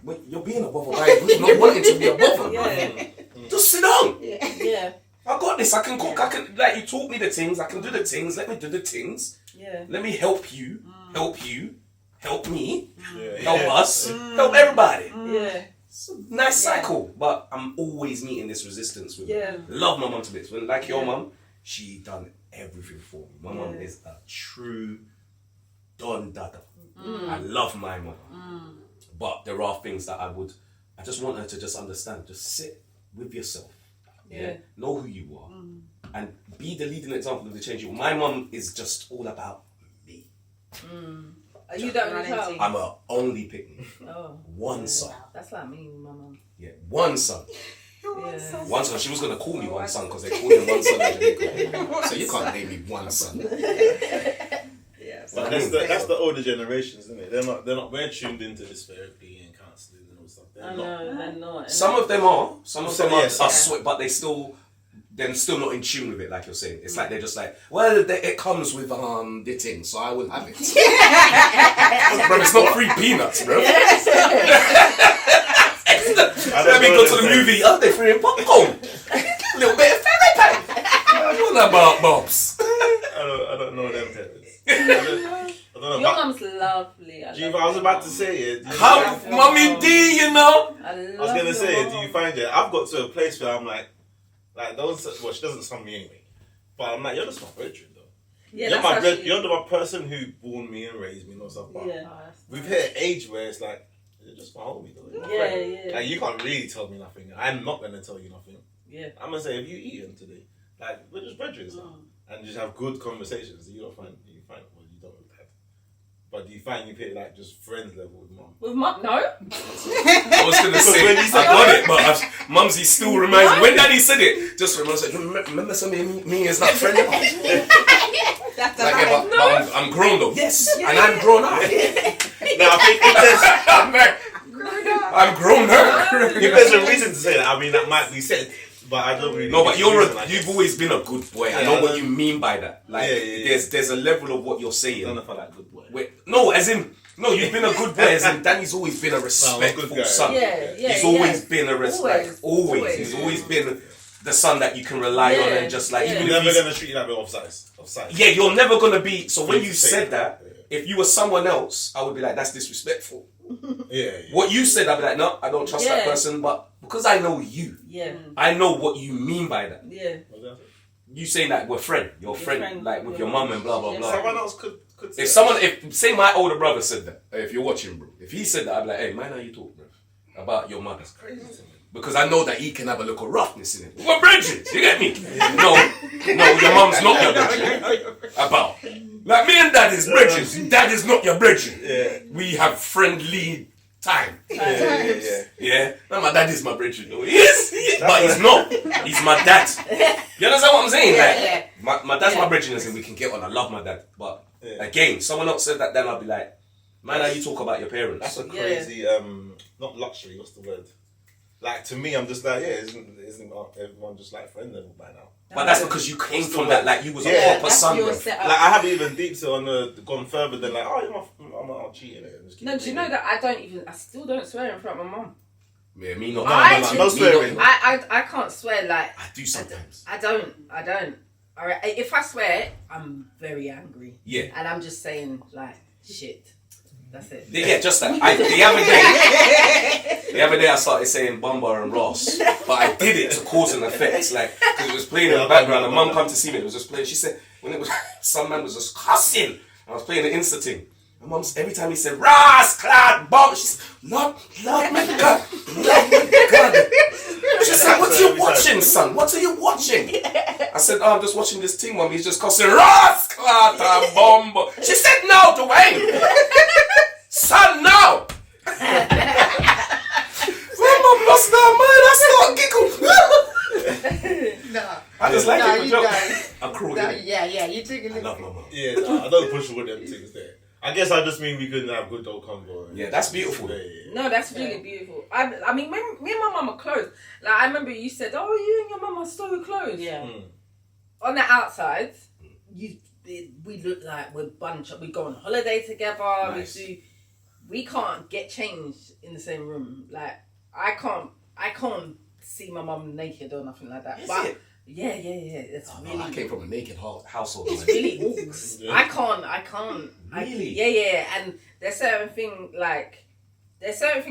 C: But you're being a bother by not wanting to be a bother.
A: Yeah.
C: Just sit down.
A: Yeah.
C: I got this. I can cook. I can, like, you taught me the things. I can do the things. Let me do the things.
A: Yeah.
C: Let me help you. Help you. Help me.
E: Yeah.
C: Help us. Help everybody.
A: Yeah.
C: It's a nice cycle. But I'm always meeting this resistance with
A: Yeah.
C: Love my mum to bits. When, like your mum, she done everything for me. My mum is a true Don Dada. I love my mum. But there are things that I just want her to just understand. Just sit with yourself. Yeah. Know who you are. And be the leading example of the change. My mum is just all about me.
A: Are you that only child?
C: I'm a only pick.
A: Oh.
C: One son.
A: That's like me and my mum.
C: Yeah, one son.
A: Yeah.
C: One son. She was gonna call me one son because they call him one son in Jamaica. So you can't name me one son.
E: But that's the older generations, isn't it? They're not. We're tuned into this therapy and counselling and all stuff.
A: I know, they're not.
C: Some of them are. Some of them are.
E: Yes.
C: But they're still not in tune with it, like you're saying. It's like they're just like, well, it comes with the thing, so I will have it. Bro, it's not free peanuts, bro. Let me go to the movie. Oh, they're free popcorn. A little bit of fairy pan. What about Bobs?
E: I don't know them parents. I don't know.
A: Your mum's lovely.
E: I was about to say it.
C: How, Mummy D, you know?
E: I was gonna say, do you find it? I've got to a place where I'm like those. Well, she doesn't son me anyway, but I'm like, you're just my brethren, though.
A: Yeah,
E: you're the person who born me and raised me and all stuff. But we've hit an age where it's like, you're just my homie, though. You're my friend.
A: Yeah.
E: Like you can't really tell me nothing. I'm not gonna tell you nothing.
A: Yeah.
E: I'm gonna say, have you eaten today? Like we're just brethren, and just have good conversations. You don't find well, you don't with dad. But do you find you pay like just friends level with mum?
A: With mum? No.
C: I was gonna say, I got it, but Mumsy still reminds me. When Daddy said it, just reminds me, remember something me is not friend.
F: That's a
C: Like,
F: lie.
C: but I'm grown though. Yes, and I'm grown up.
E: No, I think if
C: I'm grown up.
E: there's a reason to say that, I mean that might be said, but I don't really.
C: No, but
E: get the reason, I
C: you've
E: guess.
C: always been a good boy. I
E: Yeah,
C: know
E: I
C: what
E: know.
C: you mean by that. Like, there's a level of what you're saying.
E: I don't know if I like good boy.
C: No, as in, no, you've been a good boy. As in, Danny's always been a respectful
E: good guy.
C: son.
A: Yeah.
C: He's always been a respect.
A: Always.
C: Always. He's always been the son that you can rely on and just like, even
E: You're
C: if
E: never
C: he's...
E: gonna treat you like a bit offside.
C: Yeah, you're never gonna be... So when
E: Please
C: you
E: say
C: said
E: that.
C: that, if you were someone else, I would be like, that's disrespectful.
E: Yeah.
C: What you said, I'd be like, no, I don't trust that
A: Yeah.
C: person. But because I know you,
A: Yeah.
C: I know what you mean by that.
A: Yeah.
C: You saying that we're friend, your friend, like with your mum and blah, blah, blah.
E: Someone else could say
C: If say my older brother said that, if you're watching, bro, if he said that, I'd be like, hey, man, how you talk, bro, about your mother?
E: crazy to me.
C: Because I know that he can have a little roughness in it. We're bridges, you get me? No, your mum's not your bridge. About. Like me and dad is bridges. Dad is not your bridge.
E: Yeah.
C: We have friendly time.
E: Yeah.
C: Yeah? No, my dad is my bridge, though. He is, but he's not. He's my dad. You understand what I'm saying? Like, my dad's my bridge, and we can get on. I love my dad. But again, someone else said that, then I'll be like, man, how you talk about your parents?
E: That's a crazy, not luxury, what's the word? Like, to me, I'm just like, isn't everyone just like friend level by now?
C: But that's because you came from that, like, you was a
E: Yeah,
C: proper son, bro.
E: Like, I haven't even deeped it on gone further than like, oh, I'm not cheating.
A: No, do you know that I still don't swear in front of my mum.
C: Yeah, me not.
E: No swearing.
A: I can't swear, like,
C: I do sometimes.
A: I don't. Alright, if I swear, I'm very angry.
C: Yeah.
A: And I'm just saying, like, shit. That's it.
C: Yeah, just that. The other day I started saying Bumba and Ross, but I did it to cause an effect, like, because it was playing in the background, and mum come to see me, it was just playing, she said, when it was, some man was just cussing, I was playing the Insta thing, and mum's, every time he said, Ross, clad, bomb, she said, Lord, my God, she said, what are you watching, son? What are you watching? I said, oh, I'm just watching this thing, mum, he's just cussing, Ross, clad, bomb. She said, no, Dwayne. Son, no! Mum lost her mind, I start giggle.
F: No.
C: I just like it for
F: you
C: joke.
F: don't.
C: I'm cruel,
F: No,
C: innit?
F: yeah, you took a
C: I
F: little.
C: love my mum.
E: Yeah, I don't push with them things there. I guess I just mean we couldn't have good old convo.
C: Yeah, that's beautiful.
A: No, that's really beautiful. I mean, me and my mum are close. Like, I remember you said, "Oh, you and your mum are so close."
F: Yeah.
A: On the outside, we look like we're bunch up. We go on holiday together.
C: Nice.
A: We can't get changed in the same room. Like, I can't see my mum naked or nothing like that.
C: Is
A: but
C: it?
A: yeah. It's really.
B: I came from a naked
C: household.
A: It's really orcs.
E: Yeah.
A: I can't.
C: Really?
A: Yeah. And there's certain things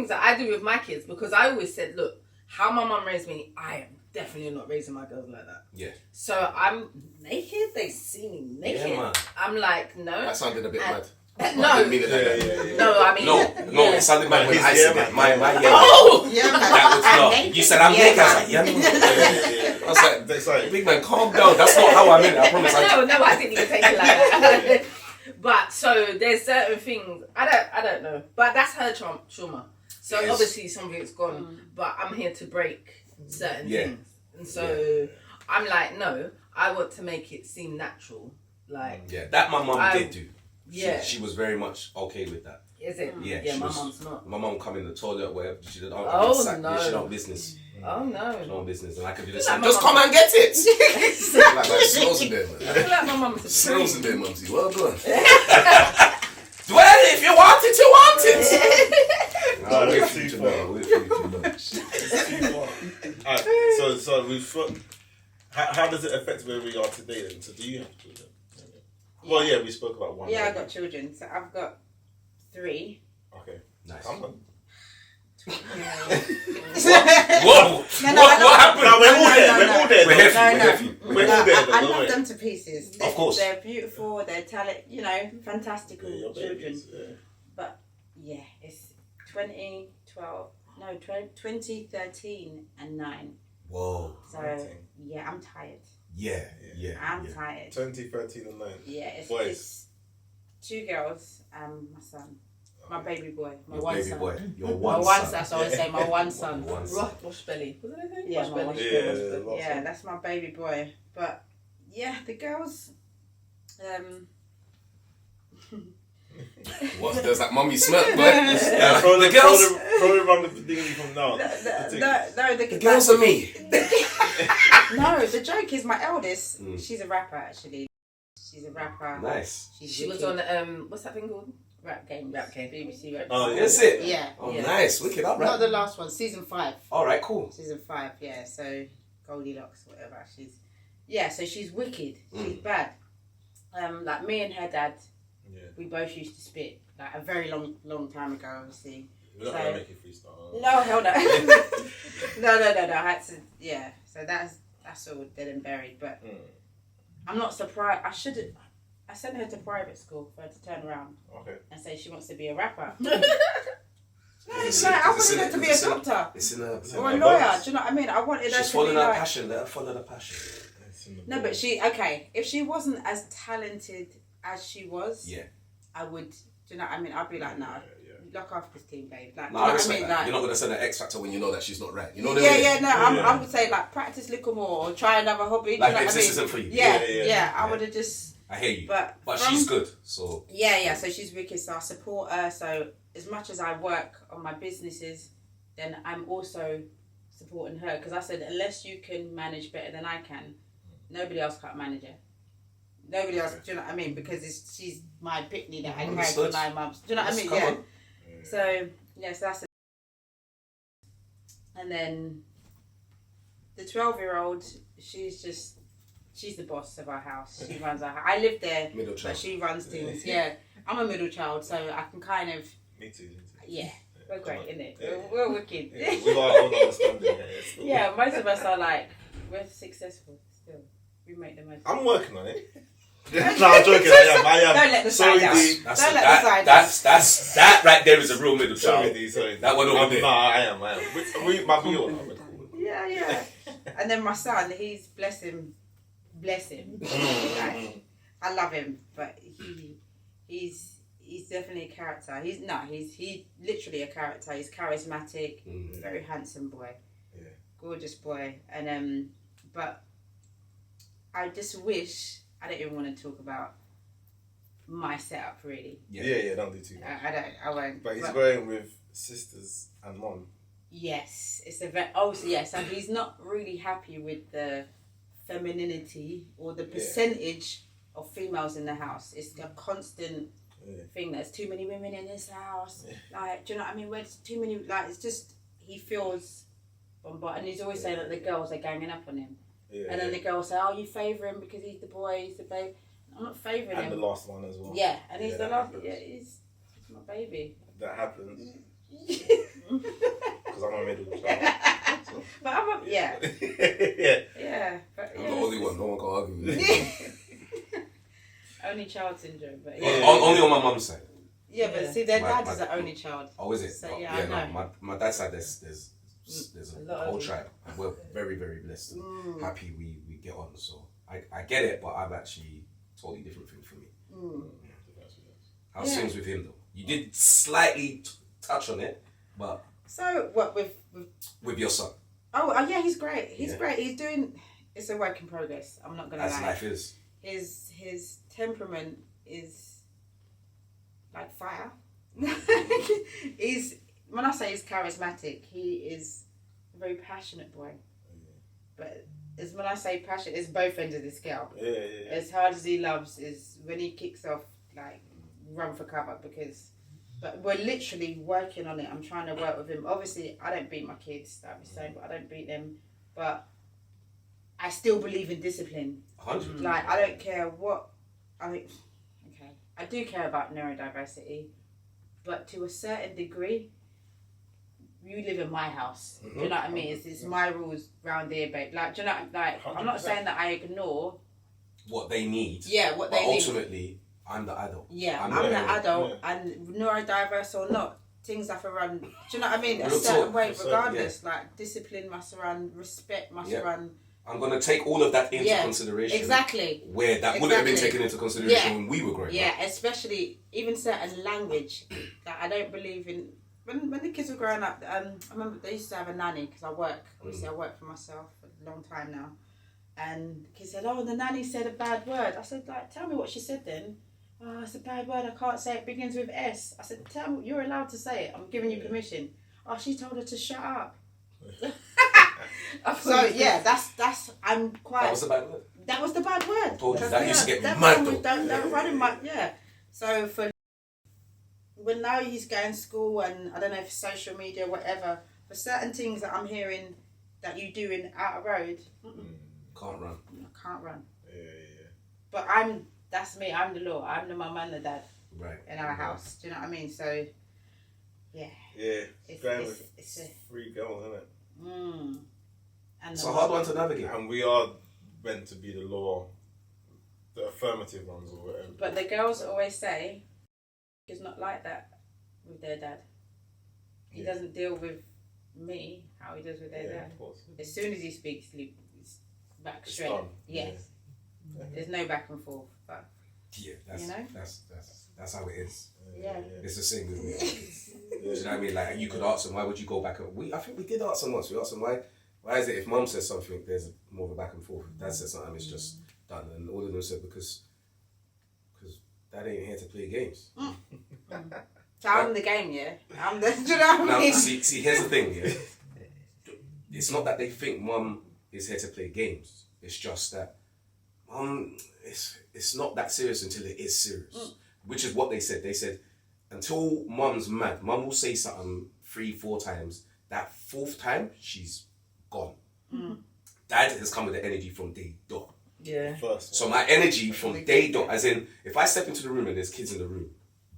A: that I do with my kids because I always said, look, how my mum raised me, I am definitely not raising my girls like that.
C: Yeah.
A: So I'm naked. They see me naked.
C: Yeah, man.
A: I'm like, no.
B: That sounded a bit mad. I
A: No.
B: didn't mean it like that.
E: Yeah.
A: No, I mean.
C: No, it sounded like when
E: His
C: I said
E: yeah,
C: it.
E: man.
C: My yeah.
A: Oh!
F: Yeah, man.
C: That was not. You said I'm naked. I was like, yeah, man. I was like,
E: That's like,
C: big man, calm down. That's not how I meant it. I promise.
A: No, I didn't even take it like that. But so there's certain things I don't know. But that's her trauma. So
C: Yes.
A: obviously something's gone. But I'm here to break certain
C: Yeah.
A: things. And so I'm like, no, I want to make it seem natural. Like
C: Yeah, that my mum did do. She was very much okay with that.
A: Is it?
C: Yeah,
A: Yeah,
C: she
A: my
C: was-
A: mum's not.
C: My mum come in the toilet where she did.
A: Oh, no.
C: She don't business.
A: Oh
C: She
A: no.
C: don't business, and I could do this.
A: Like my
C: Just
A: mum.
C: come and get it.
B: Like smells in there, man.
A: I feel like my mum's a
B: Smells in
A: tree.
B: there, mumsy. Well done.
C: Well, if you want it, you want it.
E: No,
C: Wait
E: that's
C: for you
E: too
C: to know. Wait for you to know.
E: Alright, so how does it affect where we are today then? So do you have children? Well, yeah, we spoke about one.
F: Yeah, I
E: already.
F: got children. So I've got 3.
E: Okay.
C: Nice.
E: Come on.
C: Whoa!
F: No,
C: What happened?
E: No, we're all there.
F: no.
E: We're all there.
C: We're
E: though.
C: heavy.
F: No,
C: We're heavy.
E: We're
F: No,
E: all there.
F: I
E: though,
F: love
E: don't we?
F: them to pieces.
C: Of course.
F: They're beautiful, they're fantastical
E: Yeah, your
F: children.
E: babies, yeah.
F: But yeah, it's 2013 and 9.
C: Whoa.
F: So yeah, I'm tired.
C: Yeah.
F: I'm tired.
E: 2013 and 9.
F: Yeah, it's
E: Boys.
F: 2 girls and my son. My baby boy. My
C: Your
F: one
C: baby
F: son.
C: boy. Your
F: My
C: one
F: one
C: son.
F: son. So I always say my one son.
C: Your one son.
A: Wash belly. Was it anything?
F: Yeah,
A: Wash
F: my
A: belly.
F: wash
E: Yeah,
F: belly.
E: lots
F: Yeah,
E: of-
F: that's my baby boy. But yeah, the girls.
B: What? There's that mummy smell, but
E: Yeah, throw
C: The
E: the
C: girls-
E: throw it around the thingy from now.
F: The
B: girls are me.
F: No, the joke is my eldest.
C: Mm.
F: She's a rapper actually. She's a rapper.
C: Nice.
A: She was
F: wicked.
A: on what's that thing called?
F: Rap game. BBC Rap.
E: Oh,
C: That's it.
F: Yeah.
C: Oh,
A: Yeah.
C: nice. Wicked. All
F: Not
C: right.
F: the last one. Season 5.
C: All right. Cool.
F: Season 5. Yeah. So Goldilocks, whatever. So she's wicked. She's
C: Mm.
F: bad. Like me and her dad,
E: Yeah.
F: we both used to spit like a very long time ago. Obviously.
E: We're not going to make it freestyle.
F: No, hell no. no. I had to. Yeah. So that's all dead and buried. But I'm not surprised. I sent her to private school for her to turn around
E: Okay.
F: and say she wants to be a rapper.
C: It's
F: Like, I
C: in-
F: wanted her to be a doctor
C: It's in her.
F: or a
E: her
F: lawyer.
E: bones.
F: Do you know what I mean? I wanted her
C: She's
F: to
C: following
F: be
C: her
F: like.
C: passion. Let her follow the passion.
F: No, but if she wasn't as talented as she was,
C: Yeah.
F: I would. Do you know what I mean? I'd be like, nah,
E: Yeah.
F: look after this team, babe. Like,
B: No,
F: do
B: I
F: you know what I
B: respect
F: mean?
B: that.
F: Like,
B: You're not going to send an X Factor when you know that she's not right. You know what I
F: yeah,
B: mean?
F: yeah, no,
E: Yeah.
F: I would say like practice a little more or try another hobby. Do
C: Like
F: you know
C: if
F: what I
C: this
F: mean?
C: isn't for you.
F: Yeah,
E: Yeah.
F: yeah, I would have just.
C: I hear you.
F: But
C: But
F: from-
C: she's good. So
F: Yeah, so she's wicked, so I support her. So as much as I work on my businesses, then I'm also supporting her because I said unless you can manage better than I can, nobody else can't manage her. Nobody else, do you know what I mean? Because she's my pitney that I carried for
C: Understood.
F: 9 months. Do you know what I mean?
C: Come
F: Yeah.
C: on.
F: So yes, that's. And then the 12-year-old, she's the boss of our house. She runs our house. I live there,
B: Middle
F: but
B: child.
F: she runs things. Yeah, I'm a middle child, so I can kind of.
E: Me too.
F: Yeah, we're great, innit?
E: Yeah.
F: We're wicked.
E: Yeah, we got our own understanding.
F: Yeah, most of us are like, we're successful still. We make the most.
E: I'm working on it. No, I'm joking. I am.
F: Don't let the
E: Sorry,
F: side
E: D.
F: out.
C: That's
F: Don't
C: a-
F: let the side
C: that right there is a real middle
E: Sorry,
C: child.
E: D. Sorry.
C: That one over there.
E: No, I am. We might be all.
F: Yeah. And then my son, he's bless him. Like, I love him, but he's definitely a character. He's literally a character. He's charismatic, very handsome boy, gorgeous boy, and but I just wish I don't even want to talk about my setup really.
E: Yeah, don't do too much.
F: I won't.
E: But he's going with sisters and mom.
F: Yes, it's and he's not really happy with the femininity or the percentage of females in the house. It's a constant thing. There's too many women in this house. Like, do you know what I mean? Where's too many? Like, it's just he feels bombarded, and he's always saying that the girls are ganging up on him. Yeah, and then the girls say, "Oh, you favour him because he's the boy, he's the babe." I'm not favouring him.
E: And the last one as well.
F: Yeah, and he's the last. Yeah, he's my baby.
E: That happens. Because I'm a middle child. So.
F: But I'm a, yeah. But,
B: I'm the only one. No one can argue with me.
F: Only child syndrome, but
B: Only on my mum's side.
F: Yeah, but see, their dad is the only child.
B: Oh, is it?
F: So, I know.
B: No, my dad's side, there's a whole tribe. We're very, very blessed. Happy we get on. So I get it, but I'm actually totally different thing for me. How's things with him though? You did slightly touch on it, but
F: so what
B: with your son?
F: Oh yeah, he's great. He's great. He's doing. It's a work in progress. I'm not gonna lie.
B: As life is.
F: His temperament is like fire. When I say he's charismatic, he is a very passionate boy. But when I say passion, it's both ends of the scale. As hard as he loves is when he kicks off, like run for cover but we're literally working on it. I'm trying to work with him. Obviously, I don't beat my kids. That'd be saying, but I don't beat them. But I still believe in discipline.
B: 100%.
F: Like I don't care what. I do care about neurodiversity, but to a certain degree. You live in my house. Do you know what I mean? It's my rules round here, babe. Like, do you know? Like, 100%. I'm not saying that I ignore
B: what they need.
F: Yeah, what they need.
B: Ultimately, I'm the adult.
F: Yeah, I'm the adult, and neurodiverse or not, things have to run. Do you know what I mean? A certain way, regardless. Like discipline must run, respect must run.
B: I'm gonna take all of that into consideration.
F: Exactly.
B: Where that wouldn't have been taken into consideration when we were growing up.
F: Yeah, especially even certain language that I don't believe in. When the kids were growing up, I remember they used to have a nanny because I work. Obviously, I work for myself for a long time now. And the kids said, "Oh, the nanny said a bad word." I said, "Like, tell me what she said then." "Oh, it's a bad word. I can't say it. Begins with S." I said, "Tell me, you're allowed to say it. I'm giving you permission." "Oh, she told her to shut up." So yeah, that's I'm quite.
B: That was the bad word.
F: That was the bad word.
B: I told you that used to get me mad though.
F: Don't run in my So for. When now he's going to school and I don't know if social media, whatever, for certain things that I'm hearing that you do in outer road,
B: can't run.
F: I can't run. Yeah. But that's me. I'm the law. I'm the mum and the dad.
B: Right.
F: In our house. Do you know what I mean? So, yeah.
E: Yeah. It's a free girls, isn't it?
F: And
B: it's a hard one to navigate.
E: And we are meant to be the law, the affirmative ones or whatever.
F: But the girls always say, is not like that with their dad. He doesn't deal with me how he does with their dad. As soon as he speaks, he's back straight. Yes. Yeah. There's no back and forth. But
B: that's how it is.
F: Yeah.
B: It's the same with me. Do you know what I mean? Like you could ask them, why would you go back? I think we did ask them once. We asked them why is it if mum says something, there's more of a back and forth. If dad says something, it's just done. And all of them said because Dad ain't here to play games.
F: So I'm the game, yeah? Do you know what I mean?
B: Now, see, here's the thing, yeah? It's not that they think mum is here to play games. It's just that mum, it's not that serious until it is serious. Which is what they said. They said, until mum's mad, mum will say something 3-4 times. That 4th time, she's gone. Dad has come with the energy from day dot.
F: Yeah.
B: So my energy from day dot, as in, if I step into the room and there's kids in the room,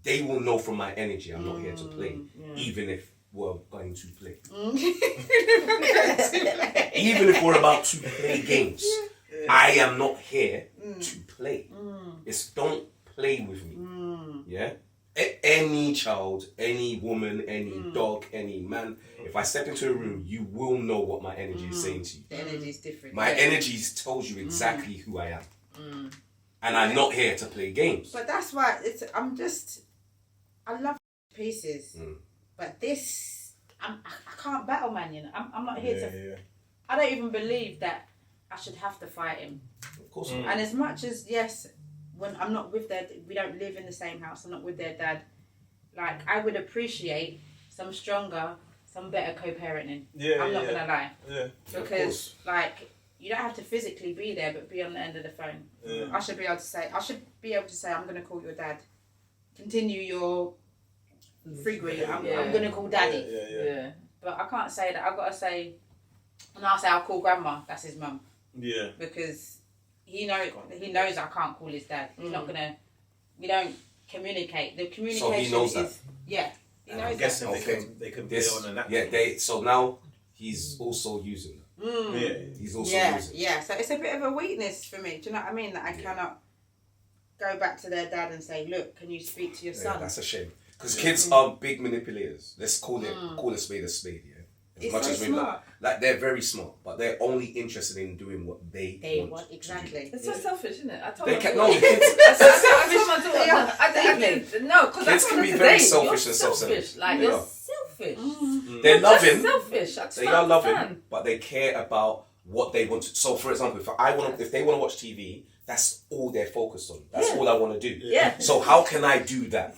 B: they will know from my energy I'm not here to play, even if we're going to play. Even if we're about to play games, I am not here to play. It's don't play with me. Yeah? Any child, any woman, any dog, any man, if I step into a room, you will know what my energy is saying to you.
F: The energy is different.
B: My energy tells you exactly who I am. And I'm not here to play games.
F: But that's why I love pieces. But this, I can't battle man, you know. I'm not here to... I don't even believe that I should have to fight him.
B: Of course
F: not. And as much as, yes, when I'm not with their, we don't live in the same house. I'm not with their dad. Like I would appreciate some stronger, some better co-parenting.
E: Yeah,
F: I'm not gonna lie.
E: Yeah.
F: Because like you don't have to physically be there, but be on the end of the phone.
E: Yeah.
F: I should be able to say, I'm gonna call your dad. Continue your frequent. I'm gonna call daddy.
A: Yeah.
F: But I can't say that. I've got to say, and I'll say I'll call grandma. That's his mum.
E: Yeah.
F: Because he knows I can't call his dad. He's not gonna. We don't communicate. The communication
C: So he knows
F: is
C: that.
F: yeah. He knows
E: I'm guessing
C: that.
E: they can
C: This,
E: play on an app.
C: so now he's also using that.
E: Yeah.
C: He's also
F: yeah,
C: using it.
F: yeah. So it's a bit of a weakness for me. Do you know what I mean? That I cannot go back to their dad and say, "Look, can you speak to your
C: Yeah,
F: son?"
C: that's a shame. Because kids are big manipulators. Let's call a spade, yeah. As
F: It's
C: much
F: so
C: as we
F: smart.
C: like they're very smart, but they're only interested in doing what they want.
F: Exactly.
A: It's so selfish, isn't it? I told
C: They
A: my
C: can,
A: daughter.
C: no, kids,
A: I told my daughter.
F: They are.
A: No, because
C: Kids can be very selfish and self-centered.
A: Like
C: They
A: you're
C: are.
A: selfish.
C: they're
A: You're
C: loving.
A: just selfish. I just
C: They
A: don't
C: are loving,
A: understand.
C: but they care about what they want to. So, for example, if they want to watch TV, that's all they're focused on. That's all I want to do.
A: Yeah.
C: So how can I do that?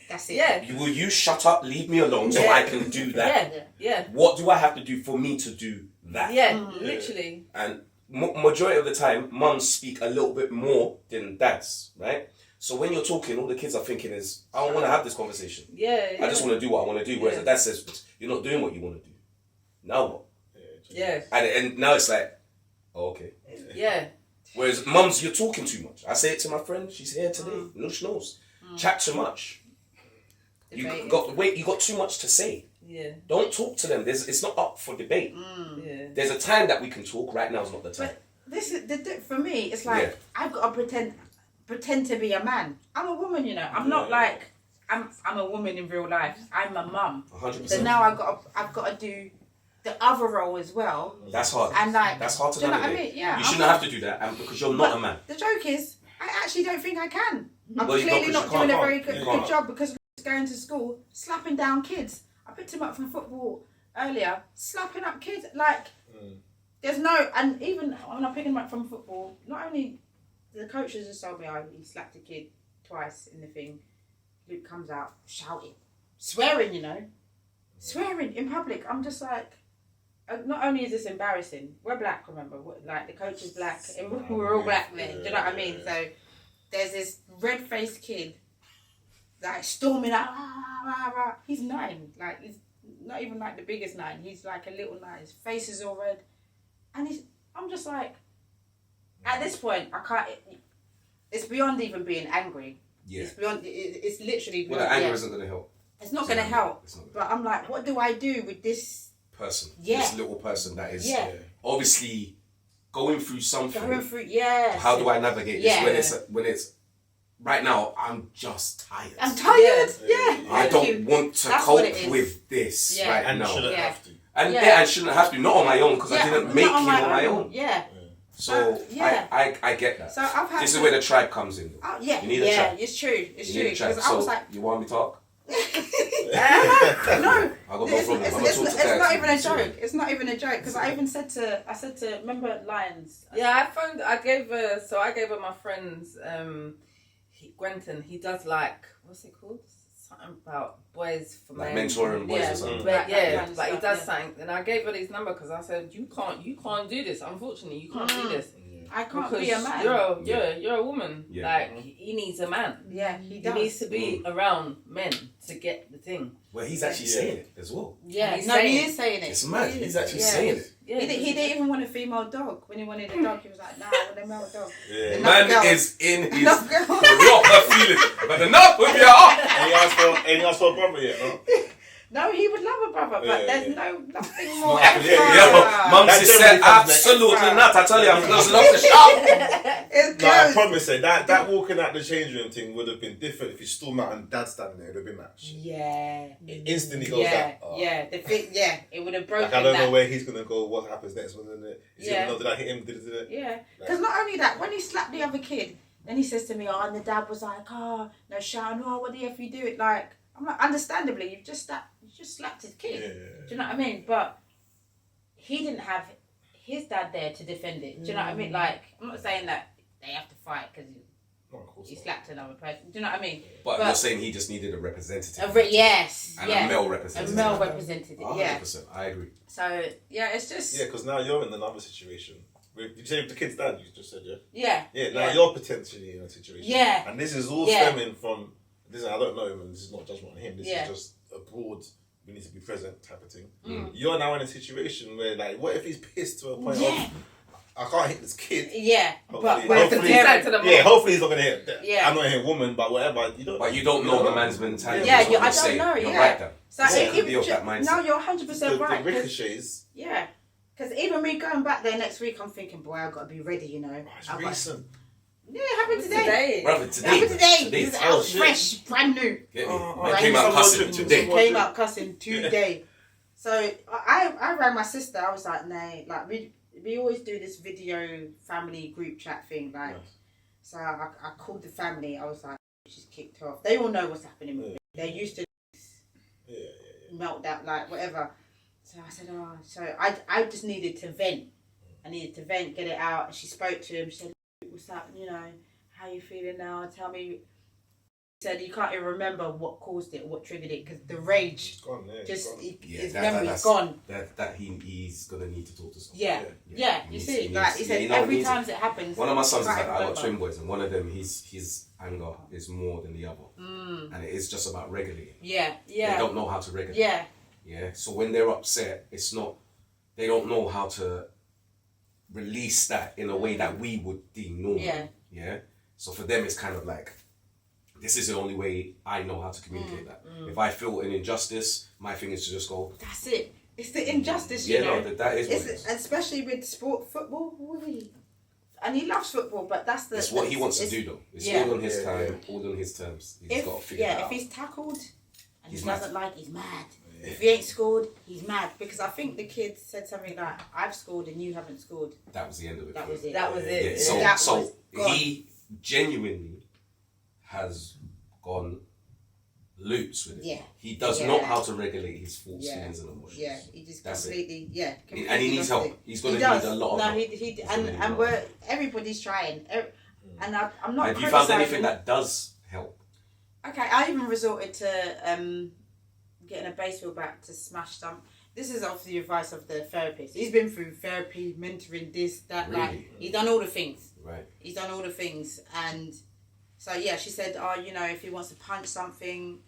F: That's it.
A: Yeah.
C: Will you shut up, leave me alone, so I can do that?
A: Yeah.
C: What do I have to do for me to do that?
A: Yeah. Literally.
C: And majority of the time, mums speak a little bit more than dads, right? So when you're talking, all the kids are thinking is, I don't want to have this conversation.
A: Yeah.
C: I just want to do what I want to do. Whereas
A: Yeah.
C: the dad says, you're not doing what you want to do. Now what?
A: Yeah.
C: And now it's like, oh, okay.
A: Yeah.
C: Whereas mums, you're talking too much. I say it to my friend, she's here today. No, she knows. Chat too much. You got too much to say.
A: Yeah.
C: Don't talk to them. It's not up for debate.
A: Yeah.
C: There's a time that we can talk. Right now is not the time.
F: But this is for me. It's like I've got to pretend to be a man. I'm a woman, you know. I'm not like I'm a woman in real life. I'm a mum.
C: 100%.
F: So now I've got to do the other role as well.
C: That's hard.
F: And like
C: that's hard to
F: do you know what I
C: navigate.
F: mean? Yeah.
C: You shouldn't have to do that, and because you're not a man.
F: The joke is, I actually don't think I can. I'm
C: Well, you
F: clearly
C: don't, 'cause
F: not
C: you
F: doing a
C: can't.
F: very
C: You
F: good
C: can't.
F: job because he's going to school, slapping down kids. I picked him up from football earlier, slapping up kids. Like, there's no, and even when I picked him up from football, not only the coaches just told me, oh, he slapped a kid twice in the thing. Luke comes out shouting, swearing, you know, swearing in public. I'm just like, not only is this embarrassing, we're black, remember, like the coach is black, and we're all black men. Do you know what I mean? So there's this red-faced kid, like storming out. He's 9, like he's not even like the biggest 9. He's like a little 9. His face is all red, and I'm just like, at this point, I can't. It's beyond even being angry.
C: Yeah.
F: It's beyond. It's literally.
C: Well,
F: Beyond,
C: the anger isn't going to help.
F: It's not going to help.
C: It's not
F: But I'm like, what do I do with this
C: person.
F: Yeah.
C: This little person that is
F: Yeah.
C: obviously going through something.
F: Yeah.
C: How do I navigate
F: Yeah.
C: this when it's right now? I'm just tired.
F: I'm tired. Yeah.
C: I
F: Thank
C: don't
F: you.
C: want to
F: That's what it
C: cope
F: is.
C: with this
F: Yeah.
C: right
E: And
C: now.
E: shouldn't
F: Yeah.
E: have to.
C: And
F: Yeah.
C: I shouldn't have to, not on my own, because I didn't
F: not
C: make him on my own.
F: Yeah.
C: So
F: yeah.
C: I get that.
F: So I've had
C: This is
F: to-
C: where the tribe comes in.
F: Oh, yeah.
C: You need a
F: yeah.
C: tribe.
F: It's true. It's
C: You
F: true.
C: need a tribe.
F: Because I was
C: So
F: like,
C: you want me to talk?
F: no.
C: I got no
F: It's,
C: problem.
F: it's,
C: I'm
F: it's,
C: gonna talk
F: it's
C: to
F: not
C: Dad.
F: even a joke. It's not even a joke. Because I said to, remember Lions?
A: Yeah, I gave her my friend's, Gwenton, he does like, what's it called? Something about boys for
C: Like
A: men.
C: mentoring boys
A: yeah,
C: or something.
A: But
F: That
A: yeah,
F: kind of
A: but he
F: stuff,
A: does
F: yeah.
A: something. And I gave her his number because I said, you can't do this. Unfortunately, you can't do this.
F: I can't
A: Because
F: be a man.
A: You're a woman.
C: Yeah.
A: Like, he needs a man.
F: Yeah, he
A: He
F: does.
A: needs to be around men to get the thing.
C: Well, he's actually saying it as well.
F: Yeah,
A: He's
F: no,
A: saying
F: he
A: it.
F: is saying it.
C: It's mad.
F: He
C: He's
F: is.
C: actually
F: Yeah.
C: saying it.
A: Yeah,
F: He didn't even want a female dog. When he wanted a dog, he was like, nah, I want a male dog.
E: Yeah.
F: Enough
C: Man
F: girls.
C: is in his
F: Enough girls.
C: proper feeling. But enough with your heart.
E: Ain't asked for a brother yet, no?
F: No, he would love a brother, but
E: Yeah,
F: there's
E: yeah.
F: nothing more
E: Yeah,
F: extra.
E: yeah.
C: Yo, Mum
E: That
C: she said
E: generally comes next.
C: absolutely not. I tell you, I'm closing off the shop.
F: It's
E: No, I
F: close.
E: promise you, that walking out the change room thing would have been different if you stormed out and Dad standing there. It would have been that shit.
F: Yeah.
E: It instantly goes
F: Yeah,
E: out. Oh.
F: yeah. It would have broken
E: Like, I don't
F: that.
E: know where he's going to go, what happens next one. Is he
F: Yeah.
E: going to know, did I hit him? Did it?
F: Yeah, because not only that, when he slapped the other kid, then he says to me, oh, and the dad was like, oh, no shouting, oh, what the F you do it? Like, I'm like, understandably, you just slapped his kid.
E: Yeah.
F: Do you know what I mean? But he didn't have his dad there to defend it. Do you know what I mean? Like, I'm not saying that they have to fight because
E: No, of course
F: He
E: not.
F: slapped another person. Do you know what I mean?
C: But you're saying he just needed a representative.
F: Yes.
C: And
F: yeah.
C: a male
F: A
C: representative.
F: male representative.
C: 100%.
F: Yeah.
C: I agree.
F: So yeah, it's just
E: Yeah, because now you're in another situation. You say with the kid's dad, you just said, yeah?
F: yeah.
E: Yeah, now you're potentially in a situation.
F: Yeah.
E: And this is all
F: Yeah.
E: stemming from, this. I don't know him, and this is not judgment on him. This
F: Yeah.
E: is just a broad, we need to be present type of thing.
F: Mm.
E: You're now in a situation where, like, what if he's pissed to a point
F: Yeah.
E: of, I can't hit this kid.
F: Yeah. But
E: Hopefully-
F: with the
E: hopefully-
F: parent,
A: to the mom.
E: Yeah, hopefully he's not going to hit.
F: Yeah.
E: I'm not hitting woman, but whatever. You don't.
C: But you don't know the man's mentality.
F: Yeah,
C: is what
F: I
C: you're
F: don't
C: saying.
F: know,
C: You're
F: yeah.
C: right, though.
F: so
C: Yeah.
F: it,
C: Be of that mindset.
F: no, you're 100%
E: the
F: right. 'cause-
E: ricochets.
F: Yeah. Because even me going back there next week, I'm thinking, boy, I've got to be ready, you know.
E: It's
F: I've got-
E: recent.
F: Yeah, it happened today.
C: Brother,
F: It
C: today.
F: happened today.
C: Today.
F: This is
E: Oh,
F: out
E: shit.
F: fresh, brand new.
C: Get me?
E: Oh,
C: Man
F: right.
C: came out
E: Someone
C: cussing
E: should-
C: today.
E: someone-
F: Came out cussing today. So I rang my sister. I was like, nah, like we always do this video family group chat thing, like. So I called the family. I was like, she's kicked off. They all know what's happening with me. They're used to melt that, like whatever. So I said, oh, so I just needed to vent. I needed to vent, get it out. And she spoke to him. She said, what's up? You know, how you feeling now? Tell me. He said he can't even remember what caused it, what triggered it, because the rage
E: It's gone, yeah.
F: just
E: it's gone.
C: Yeah,
F: his
C: that-
F: memory's
C: that's-
F: gone.
C: That he's gonna need to talk to someone.
F: Yeah, yeah.
C: He
F: You
C: needs-
F: see,
C: he
F: like
C: needs-
F: he said,
C: you know, he
F: every
C: needs
F: time
C: it.
F: it happens.
C: One of my sons is
F: can't
C: like, I
F: remember.
C: got twin boys, and one of them, his anger is more than the other, and it is just about regulating.
F: Yeah,
C: They
F: yeah,
C: don't know how to regulate.
F: yeah,
C: Yeah. So when they're upset, it's not. They don't know how to release that in a way that we would deem normal.
F: Yeah.
C: Yeah. So for them, it's kind of like, this is the only way I know how to communicate that. If I feel an injustice, my thing is to just go.
F: That's it. It's the injustice, you
C: Yeah,
F: know.
C: no, that is what it
F: It's,
C: is.
F: especially with football. And he loves football, but that's the.
C: It's what he wants to
F: it's-
C: do, though. It's
F: yeah.
C: all on his
E: Yeah,
C: time, all on his terms. He's got to figure it
F: if
C: out.
F: he's tackled and
C: He's
F: he
C: mad.
F: doesn't like, he's mad. If he ain't scored, he's mad, because I think the kid said something like, "I've scored and you haven't scored."
C: That was the end of it.
F: That
C: for
F: was
C: him.
F: it.
A: That was
C: Yeah,
A: it.
C: so
F: That
C: so
F: was gone.
C: he genuinely has gone loops with it.
F: Yeah.
C: He does
F: Yeah.
C: know how to regulate his thoughts,
F: Yeah.
C: feelings, and emotions.
F: Yeah, he just
C: That's it.
F: completely, yeah.
C: And
F: completely
C: he needs
F: lost
C: help.
F: it.
C: He's going
F: He
C: to need
F: does.
C: a lot of
F: No,
C: help.
F: he
C: He's gonna need a lot.
F: we're everybody's trying. And I'm not.
C: Have you found
F: criticising-
C: anything that does help?
F: Okay, I even resorted to getting a baseball bat to smash some. This is off the advice of the therapist. He's been through therapy, mentoring, this, that,
C: Really?
F: like he's done all the things.
C: Right.
F: He's done all the things, and so yeah, she said, "Oh, you know, if he wants to punch something."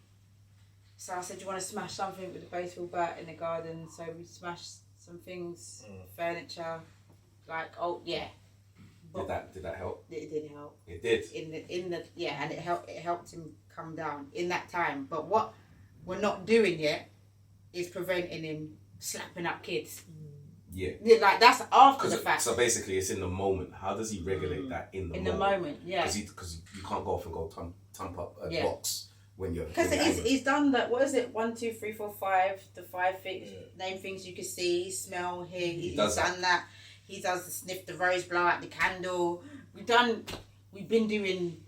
F: So I said, "You want to smash something with a baseball bat in the garden?" So we smashed some things, furniture, like yeah.
C: Did that help?
F: It did help.
C: It did.
F: In the yeah, and it helped him come down in that time. But what we're not doing yet is preventing him slapping up kids.
C: Yeah.
F: Yeah, like that's after the fact.
C: So basically, it's in the moment. How does he regulate that in the moment?
F: Yeah.
C: Because you can't go off and go thump up a
F: Yeah.
C: box when you're.
F: Because
C: when you're angry.
F: he's done that. What is it? 1, 2, 3, 4, 5. The 5 things. Name things you can see, smell, hear. He's
C: does
F: done that. He does the sniff the rose, blow out the candle. We've been doing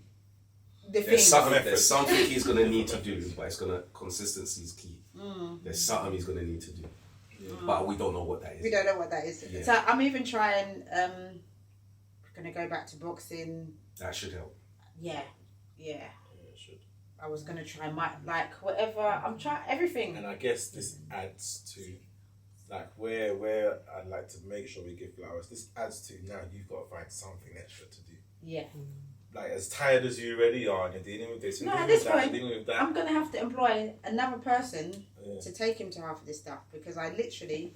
F: the things.
C: There's something he's gonna need to do, but it's gonna consistency is key. There's something he's gonna need to do, but we don't know what that is.
F: We don't know what that is.
C: Yeah.
F: So I'm even trying. Gonna go back to boxing.
C: That should help.
F: Yeah.
E: Yeah, it should.
F: I was gonna try like whatever. I'm trying everything.
E: And I guess this adds to, like, where I'd like to make sure we give flowers. This adds to, now you've got to find something extra to do.
F: Yeah.
E: Like, as tired as you already are, and you're dealing with this, and
F: No,
E: dealing
F: at this
E: with that,
F: point,
E: dealing with that.
F: I'm gonna have to employ another person
E: Yeah.
F: to take him to half of this stuff, because I literally,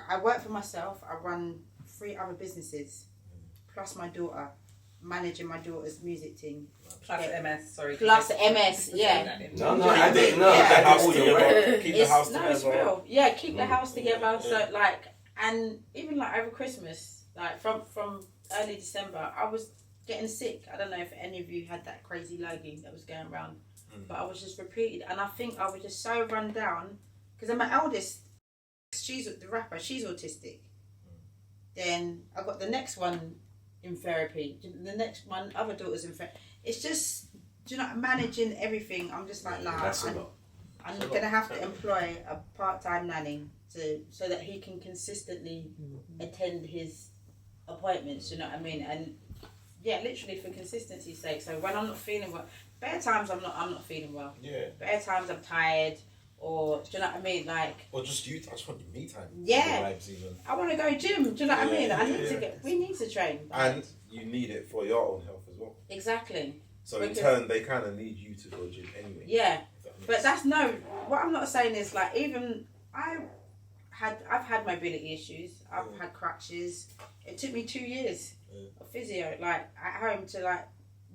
F: I work for myself. I run 3 other businesses, plus my daughter, managing my daughter's music team.
A: Plus MS, sorry.
F: Plus MS, yeah.
C: No, I didn't know.
F: Yeah.
C: That's all you're right.
E: Keep the house together.
F: It's real. Yeah, keep the house together. So like, and even like over Christmas, like from early December, I was getting sick. I don't know if any of you had that crazy lurgy that was going around, but I was just repeated, and I think I was just so run down because my eldest, she's the rapper, she's autistic. Then I got the next one in therapy. The next one, other daughter's in therapy. It's just, do you know, managing everything. I'm just like, nah.
C: That's a lot.
F: I'm gonna have to employ a part-time nanny so that he can consistently attend his appointments. You know what I mean? And literally for consistency's sake. So when I'm not feeling well, bare times I'm not feeling well.
E: Yeah.
F: Bare times I'm tired, or do you know what I mean? Like,
E: Or just you. I just want your me time.
F: Yeah.
E: Your vibes even.
F: I want to go gym. Do you know what I mean?
E: Yeah,
F: I need
E: yeah.
F: to get. We need to train.
E: And you need it for your own health as well.
F: Exactly.
E: So
F: Because-
E: in turn, they kind of need you to go gym anyway.
F: Yeah.
E: If that makes
F: But
E: sense.
F: that's no. What I'm not saying is like even I've had mobility issues. I've had crutches. It took me 2 years of physio, like at home, to like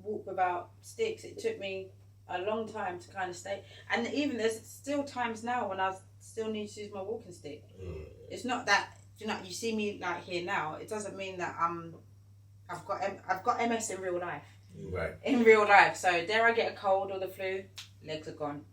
F: walk without sticks. It took me a long time to kind of stay. And even there's still times now when I still need to use my walking stick. It's not that you see me like here now. It doesn't mean that I've got MS in real life.
B: Right.
F: In real life, so dare I get a cold or the flu, legs are gone.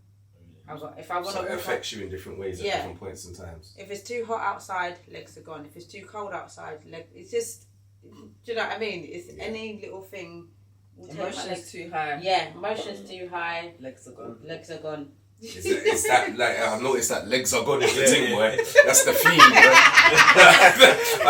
F: If I want
B: So
F: to
B: it affects you in different ways at
F: Yeah.
B: different points and times.
F: If it's too hot outside, legs are gone. If it's too cold outside, it's just. Do you know what I mean? It's any little thing. will take my
A: Emotions
F: legs.
A: too high.
F: Yeah, emotions too high.
A: Legs are gone.
F: Legs are gone.
B: Is that like I've noticed that legs are gone is the thing, boy. That's the theme, boy.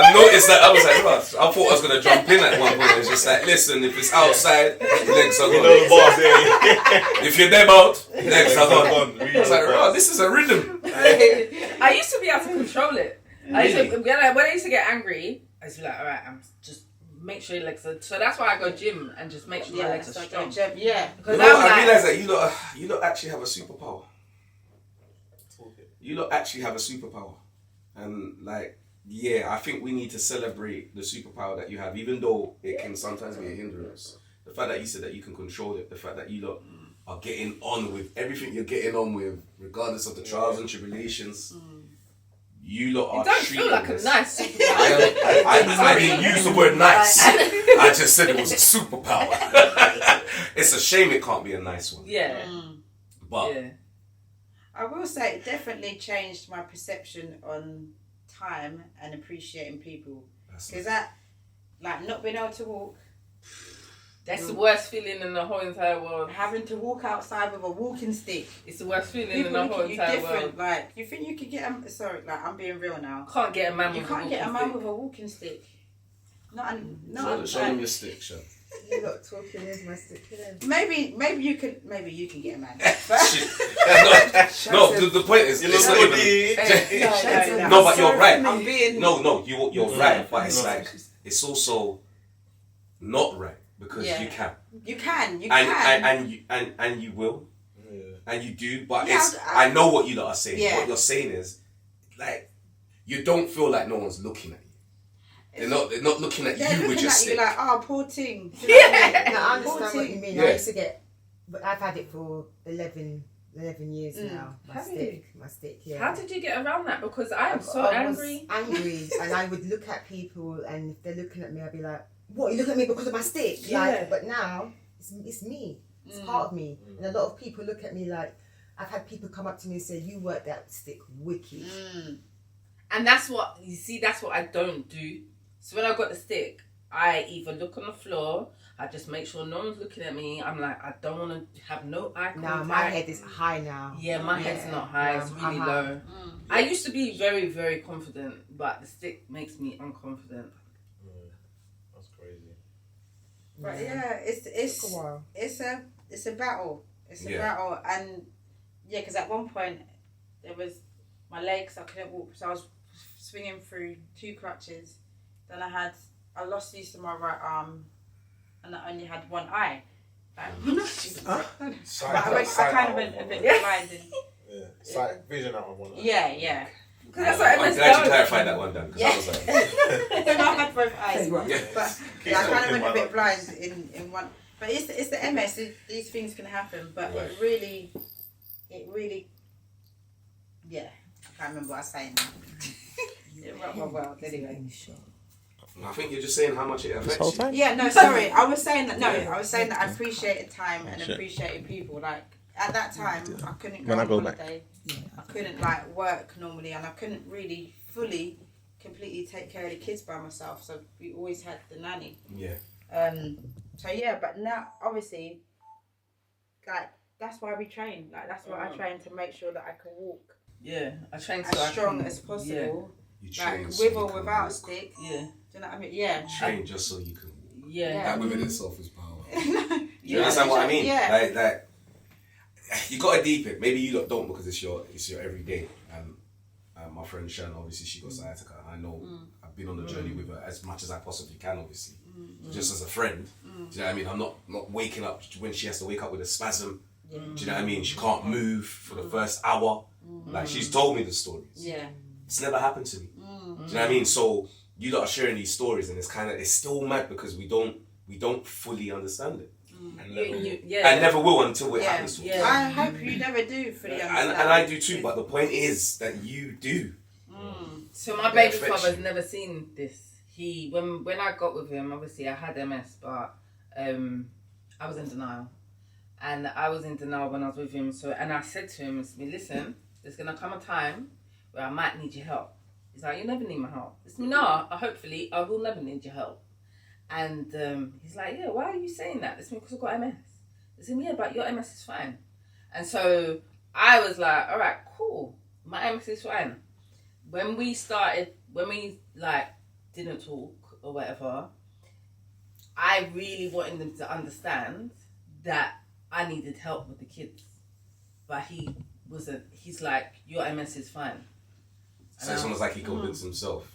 B: I noticed that. I was like, Ross, I thought I was gonna jump in at one point. It's just like, listen, if it's outside, legs are
E: You
B: gone.
E: know the bars, yeah.
B: If you're them out, legs are gone.
E: Really
B: I was like,
E: the
B: oh,
E: bars.
B: this is a rhythm.
A: I used to be able to control it. I used to, when I used to get angry, I used to be like, all right, I'm just make sure your legs are. So that's why I go gym and just make sure my legs are strong.
F: Yeah.
A: Because
B: You know,
A: I'm
B: I
A: like,
B: realised that you lot actually have a superpower. You lot actually have a superpower. And like, yeah, I think we need to celebrate the superpower that you have, even though it can sometimes be a hindrance. The fact that you said that you can control it, the fact that you lot are getting on with everything you're getting on with, regardless of the trials and tribulations. You lot are
A: it don't
B: treating
A: feel like a
B: this.
A: nice
B: I didn't use the word nice. I just said it was a superpower. It's a shame it can't be a nice one.
A: Yeah.
B: But
A: Yeah.
F: I will say it definitely changed my perception on time and appreciating people. Because that, like, not being able to walk,
A: That's the worst feeling in the whole entire world.
F: having to walk outside with a walking stick.
A: It's the worst feeling
F: People
A: in the
F: look
A: whole
F: at you
A: entire
F: different.
A: world.
F: Like, you think you could get like, I'm being real now.
A: Can't get a man
F: You
A: with
F: can't get a
A: walking
F: man
A: stick.
F: with a walking stick.
B: show them your stick, Sean.
D: You lot talking, here's my stick.
F: Maybe you can get a man.
B: Shit. No, the point is,
E: You
B: it's
E: look
B: not
E: good.
B: even. No, but you're right.
F: I'm being.
B: No, you're right. But it's like it's also not right because
F: Yeah.
B: you can,
F: You can.
B: and you will, and you do. But
F: Yeah,
B: it's I know what you lot are saying.
F: Yeah.
B: What you're saying is like you don't feel like no one's looking at you. They're not looking at
F: They're
B: you
F: looking
B: with your
F: at
B: stick.
F: you like, oh, poor thing. Do you know what I mean?
D: No, I
F: Poor
D: understand what
F: thing.
D: you mean.
B: Yeah.
D: I used to get, but I've had it for 11 years now.
A: Have
D: My stick, yeah.
A: How did you get around that? Because I am so
D: I
A: angry.
D: was angry, and I would look at people, and if they're looking at me, I'd be like, "What? You look at me because of my stick?"
A: Yeah.
D: Like, but now it's me. It's part of me, and a lot of people look at me like. I've had people come up to me and say, "You work that stick wicked."
A: And that's what, you see, that's what I don't do. So when I got the stick, I either look on the floor, I just make sure no one's looking at me. I'm like, I don't want to have no eye contact.
D: Now my head is high now.
A: Yeah, my head's not high,
D: Yeah,
A: it's really
D: I'm
A: low. I used to be very, very confident, but the stick makes me unconfident.
E: That's crazy.
F: But yeah, it's
D: Took a while.
F: it's a battle. It's a
B: Yeah.
F: battle, and yeah, because at one point there was my legs. I couldn't walk, so I was swinging through 2 crutches. Then I lost use of my right arm, and I only had one eye. Like, I kind of went a bit blind.
E: Yeah, sight vision out of one.
F: Yeah.
A: Because that's what
B: I'm
A: MS
B: glad you
A: does.
B: clarified that one, Dan. Because I was like,
F: Then I had both eyes,
B: Yeah.
F: but
E: Keep
F: I kind
E: talking,
F: of went a
E: man.
F: bit blind in one. But it's the MS. These things can happen, but
B: Right.
F: it really, yeah. I can't remember what I was saying now. It rocked my world anyway.
B: I think you're just saying how much it affects you.
F: Yeah, no, sorry. I was saying that. No, I was saying that I appreciated time and appreciated people. Like at that time, I couldn't go
E: When I
F: on
E: go back.
F: holiday. I couldn't like work normally, and I couldn't really fully, completely take care of the kids by myself. So we always had the nanny.
B: Yeah.
F: So yeah, but now obviously, like that's why we train. Like that's why I train to make sure that I can walk
A: Yeah, I train so
F: as
A: I
F: strong
A: can-
F: as possible.
B: You
F: Like
B: train
F: with
B: so you
F: or
B: can
F: without
B: walk.
F: stick.
A: Yeah.
F: Do you know what I mean? Yeah.
B: Train just so you can walk.
A: Yeah.
B: That within itself is power.
C: You understand what I mean?
F: Yeah.
C: Like you gotta deep it. Maybe you don't because it's your everyday. My friend Shan, obviously she got sciatica. I know I've been on the journey with her as much as I possibly can, obviously. Just as a friend. Do you know what I mean? I'm not waking up when she has to wake up with a spasm. Do you know what I mean? She can't move for the first hour. Like she's told me the stories.
F: Yeah.
C: It's never happened to me. Do you know what I mean? So you lot are sharing these stories and it's still mad because we don't fully understand it. And never will until it happens to us.
F: I hope you never do fully understand.
C: And I do too, but the point is that you do.
A: So my baby father's never seen this. He when I got with him, obviously I had MS, but I was in denial. And I was in denial when I was with him. So and I said to him, listen, there's gonna come a time where I might need your help. He's like, you never need my help. It's me, no, hopefully I will never need your help. And he's like, yeah, why are you saying that? It's because I've got MS. I said, yeah, but your MS is fine. And so I was like, all right, cool. My MS is fine. When we didn't talk or whatever, I really wanted them to understand that I needed help with the kids. But he wasn't. He's like, your MS is fine.
C: So it's almost like he convinced himself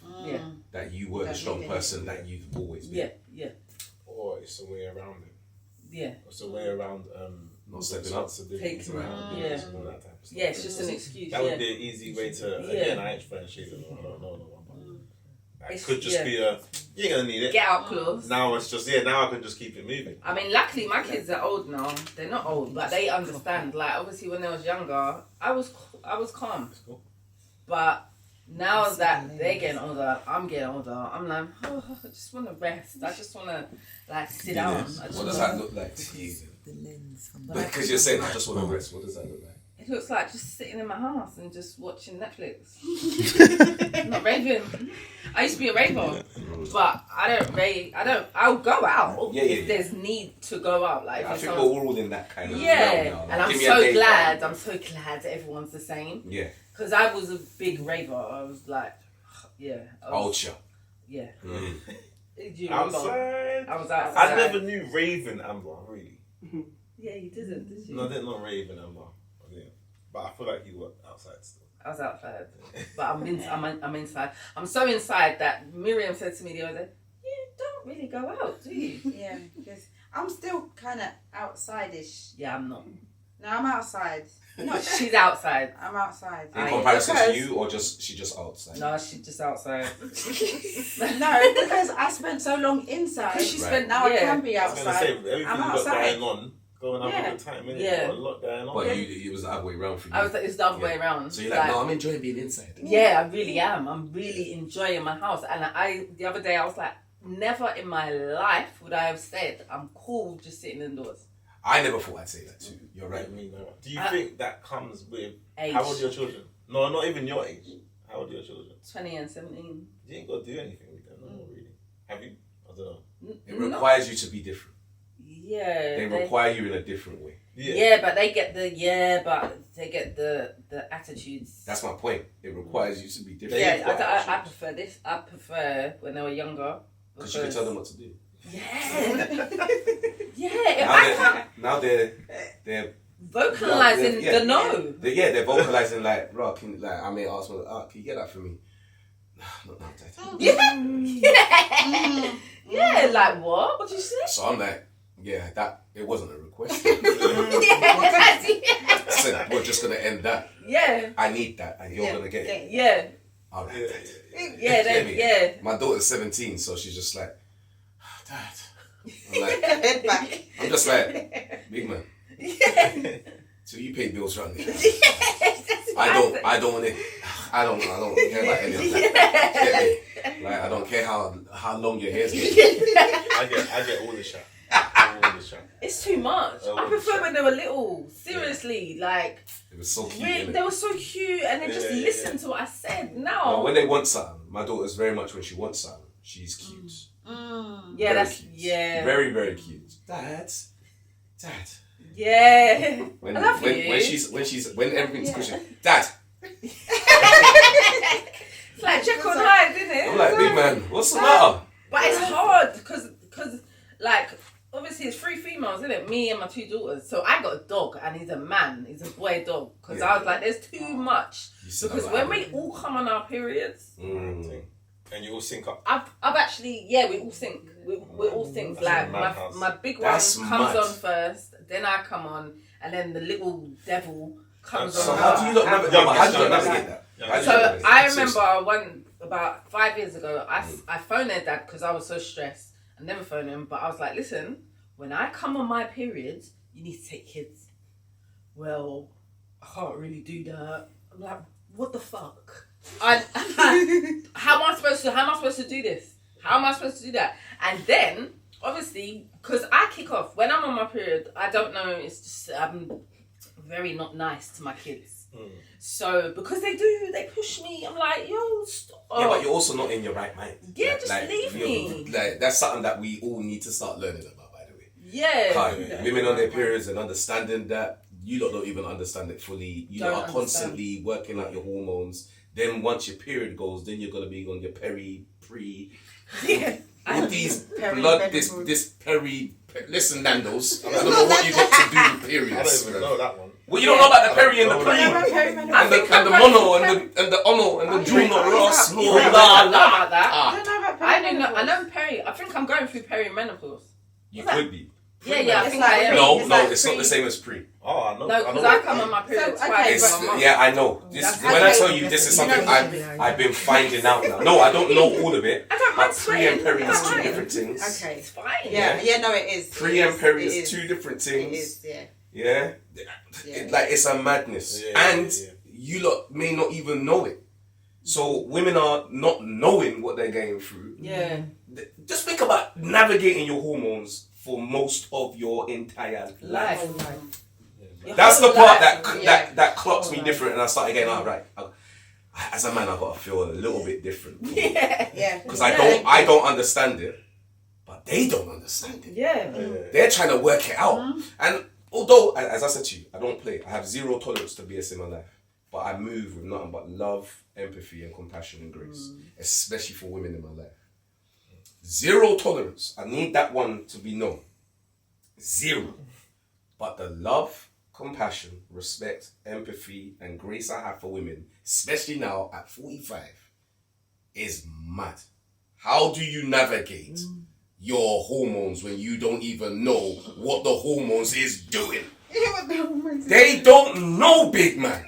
A: that
C: you were the strong person that you've always been.
A: Yeah.
E: Or it's a way around it.
A: Yeah.
E: It's a way around
C: not stepping up.
A: Taking
E: around.
A: Yeah.
E: That type of stuff.
A: Yeah, it's just an excuse.
E: That would be an easy way to, again, I ain't friendship. No. It could just be you ain't gonna need it.
A: Get out clause.
E: Now it's just, now I can just keep it moving.
A: I mean, luckily my kids are old now. They're not old, but they understand. Like, obviously when they was younger, I was calm.
E: That's cool.
A: But now that they're getting older, I'm getting older, I'm like, I just want to rest. I just want to, like, sit down.
C: What does that look like to you?
D: The lens from
C: Because you're saying, I just want to rest. What does that look like?
A: It looks like just sitting in my house and just watching Netflix. Not raving. I used to be a raver, but I don't rave. I'll go out if there's need to go out. Like,
C: I think we're all in that kind of
A: realm now.
C: Like,
A: And I'm so glad everyone's the same.
C: Yeah.
A: Because I was a big raver. I was like,
C: Ultra.
A: Yeah.
C: Mm.
E: Outside?
A: I was outside.
E: I never knew raving Amber, really.
A: Yeah, you didn't, did you?
E: No, I didn't know raving Amber. But I feel like you were outside still.
A: I was outside, but I'm inside. I'm so inside that Miriam said to me the other day, "You don't really go out, do you?"
F: Yeah, because I'm still kind of outside-ish.
A: Yeah, I'm not.
F: No, I'm outside.
A: No, she's outside.
F: I'm outside.
C: In comparison to you, or she just outside?
A: No, she's just outside.
F: No, because I spent so long inside. Now I can be outside.
E: I was going to say, everything
F: I'm
E: you got
F: outside.
E: going on, go and have a good time, innit?
A: Yeah.
E: You got a lot going on.
C: But it was the other way around for you.
A: It's the other way around.
B: So you're like, no, I'm enjoying being inside.
A: Yeah, I really am. I'm really enjoying my house. And the other day I was like, never in my life would I have said I'm cool just sitting indoors.
C: I never thought I'd say that too. You're right.
E: Do you think that comes with
A: age?
E: How old are your children? No, not even your age. How old are your children?
A: 20 and 17.
E: You ain't got to do anything with them, no, really. Have you? I don't know.
C: It requires you to be different.
A: Yeah.
C: They require you in a different way.
A: Yeah, but they get the attitudes.
C: That's my point. It requires you to be different.
A: Yeah, I prefer this. I prefer when they were younger.
C: Because you can tell them what to do.
A: Yeah. Yeah.
C: Now they're
A: vocalizing the no.
C: They're vocalizing like, bro, I may ask them, can you get that for me? Not now, Dad.
A: Yeah, like what? What did you say?
C: So I'm like, it wasn't a request.
A: I
C: said, we're just gonna end that.
A: Yeah.
C: I need that, and you're gonna get it.
A: Yeah.
C: All right.
A: Yeah.
C: My daughter's 17, so she's just like, Dad. I'm just like, big man. So you pay bills around here. I don't want it. I don't care about any of that. Get me? Like, I don't care how long your hair's getting.
E: I get all the shot.
A: It's too much. I prefer when they were little. Seriously, like
C: it was so cute.
A: They were so cute, and they just listened to what I said. Now,
C: when they want something, my daughter's very much when she wants something, she's cute.
A: Yeah, that's
C: cute.
A: very,
C: very cute. Dad.
A: Yeah.
C: When
A: I love you.
C: When everything's pushing, Dad.
A: It's like Jekyll and Hyde, isn't it?
C: I'm like, big man, what's the matter?
A: But it's hard because like, obviously it's 3 females, isn't it? Me and my 2 daughters. So I got a dog, and he's a man. He's a boy dog. Because I was like, there's too much. Because when we all come on our periods,
E: and you all sync up.
A: I've actually, we all sync. We all sync. Like my big one comes on first, then I come on, and then the little devil comes on.
C: So how do you not navigate that?
A: So I remember about 5 years ago, I phoned their dad because I was so stressed. I never phoned him, but I was like, listen, when I come on my periods, you need to take kids. Well, I can't really do that. I'm like, what the fuck? How am I supposed to do this? How am I supposed to do that? And then, obviously, because I kick off when I'm on my period, I don't know. It's just I'm very not nice to my kids. So because they push me. I'm like, yo, stop.
C: Yeah, but you're also not in your right mind.
A: Yeah, just leave me.
B: Like that's something that we all need to start learning about, by the way.
A: Yeah.
B: Women on their periods and understanding that you lot don't even understand it fully. You lot are constantly working out your hormones. Then once your period goes, then you're gonna be on your pre.
A: Yeah.
B: All these blood, this peri. Listen, Nando's. I don't know what you got to do with periods.
E: I don't even know that one.
C: Well, you don't know about the peri and the pre, and the mono and the ono and the juno ross.
A: I don't know about that.
F: I don't know about
A: I don't know. I know peri. I think I'm going through perimenopause.
C: You could be.
A: Yeah. I think
F: like
A: I am.
C: No,
F: like
C: it's not the same as pre.
E: Oh, I know.
A: No, because I come on my period twice.
C: Yeah, I know. When I tell you this is something I've been finding out now. No, I don't know all of it.
A: I don't
C: But
A: mind
C: pre and peri is two
A: sweating.
C: different things.
F: Okay.
A: It's fine.
F: Yeah, no, it is.
C: Pre and peri is 2 different things.
F: It is, yeah.
C: Yeah, it's a madness, and you lot may not even know it. So women are not knowing what they're going through.
A: Yeah.
C: Just think about navigating your hormones for most of your entire life. That's the part that clocks me different, and I started getting right. As a man, I gotta feel a little bit different.
F: Yeah.
C: Because I don't understand it, but they don't understand it.
A: Yeah.
C: They're trying to work it out, and although, as I said to you, I don't play. I have 0 tolerance to BS in my life. But I move with nothing but love, empathy, and compassion and grace. Especially for women in my life. 0 tolerance. I need that one to be known. 0. But the love, compassion, respect, empathy, and grace I have for women, especially now at 45, is mad. How do you navigate your hormones when you don't even know what the hormones is doing? They don't know, big man.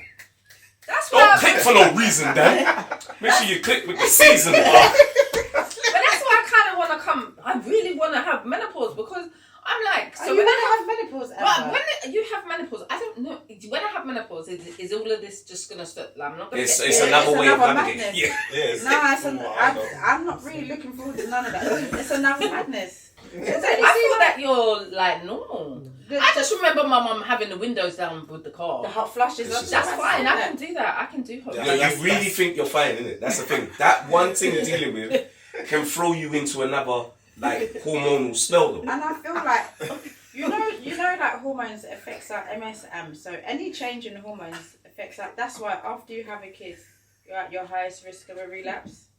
A: That's
C: Don't click for no reason, Dan. Make sure you click with the season.
A: But that's why I kind of want to come. I really want to have menopause because I'm like, so
F: when I have menopause,
A: but when you have menopause, I don't know. When I have menopause, is all of this just gonna stop? Like, I'm not gonna.
C: It's another way of navigating.
F: madness.
C: Yeah.
F: I'm not really looking forward to none of that. It's another madness.
A: I feel that you're like normal. I just remember my mum having the windows down with the car.
F: The hot flushes.
A: That's fine. I can do that. I can do hot.
C: You really think you're fine, innit? That's the thing. That one thing you're dealing with can throw you into another hormonal spell, though.
F: And I feel like you know like hormones affects our MSM. So any change in hormones affects that. That's why after you have a kid, you're at your highest risk of a relapse.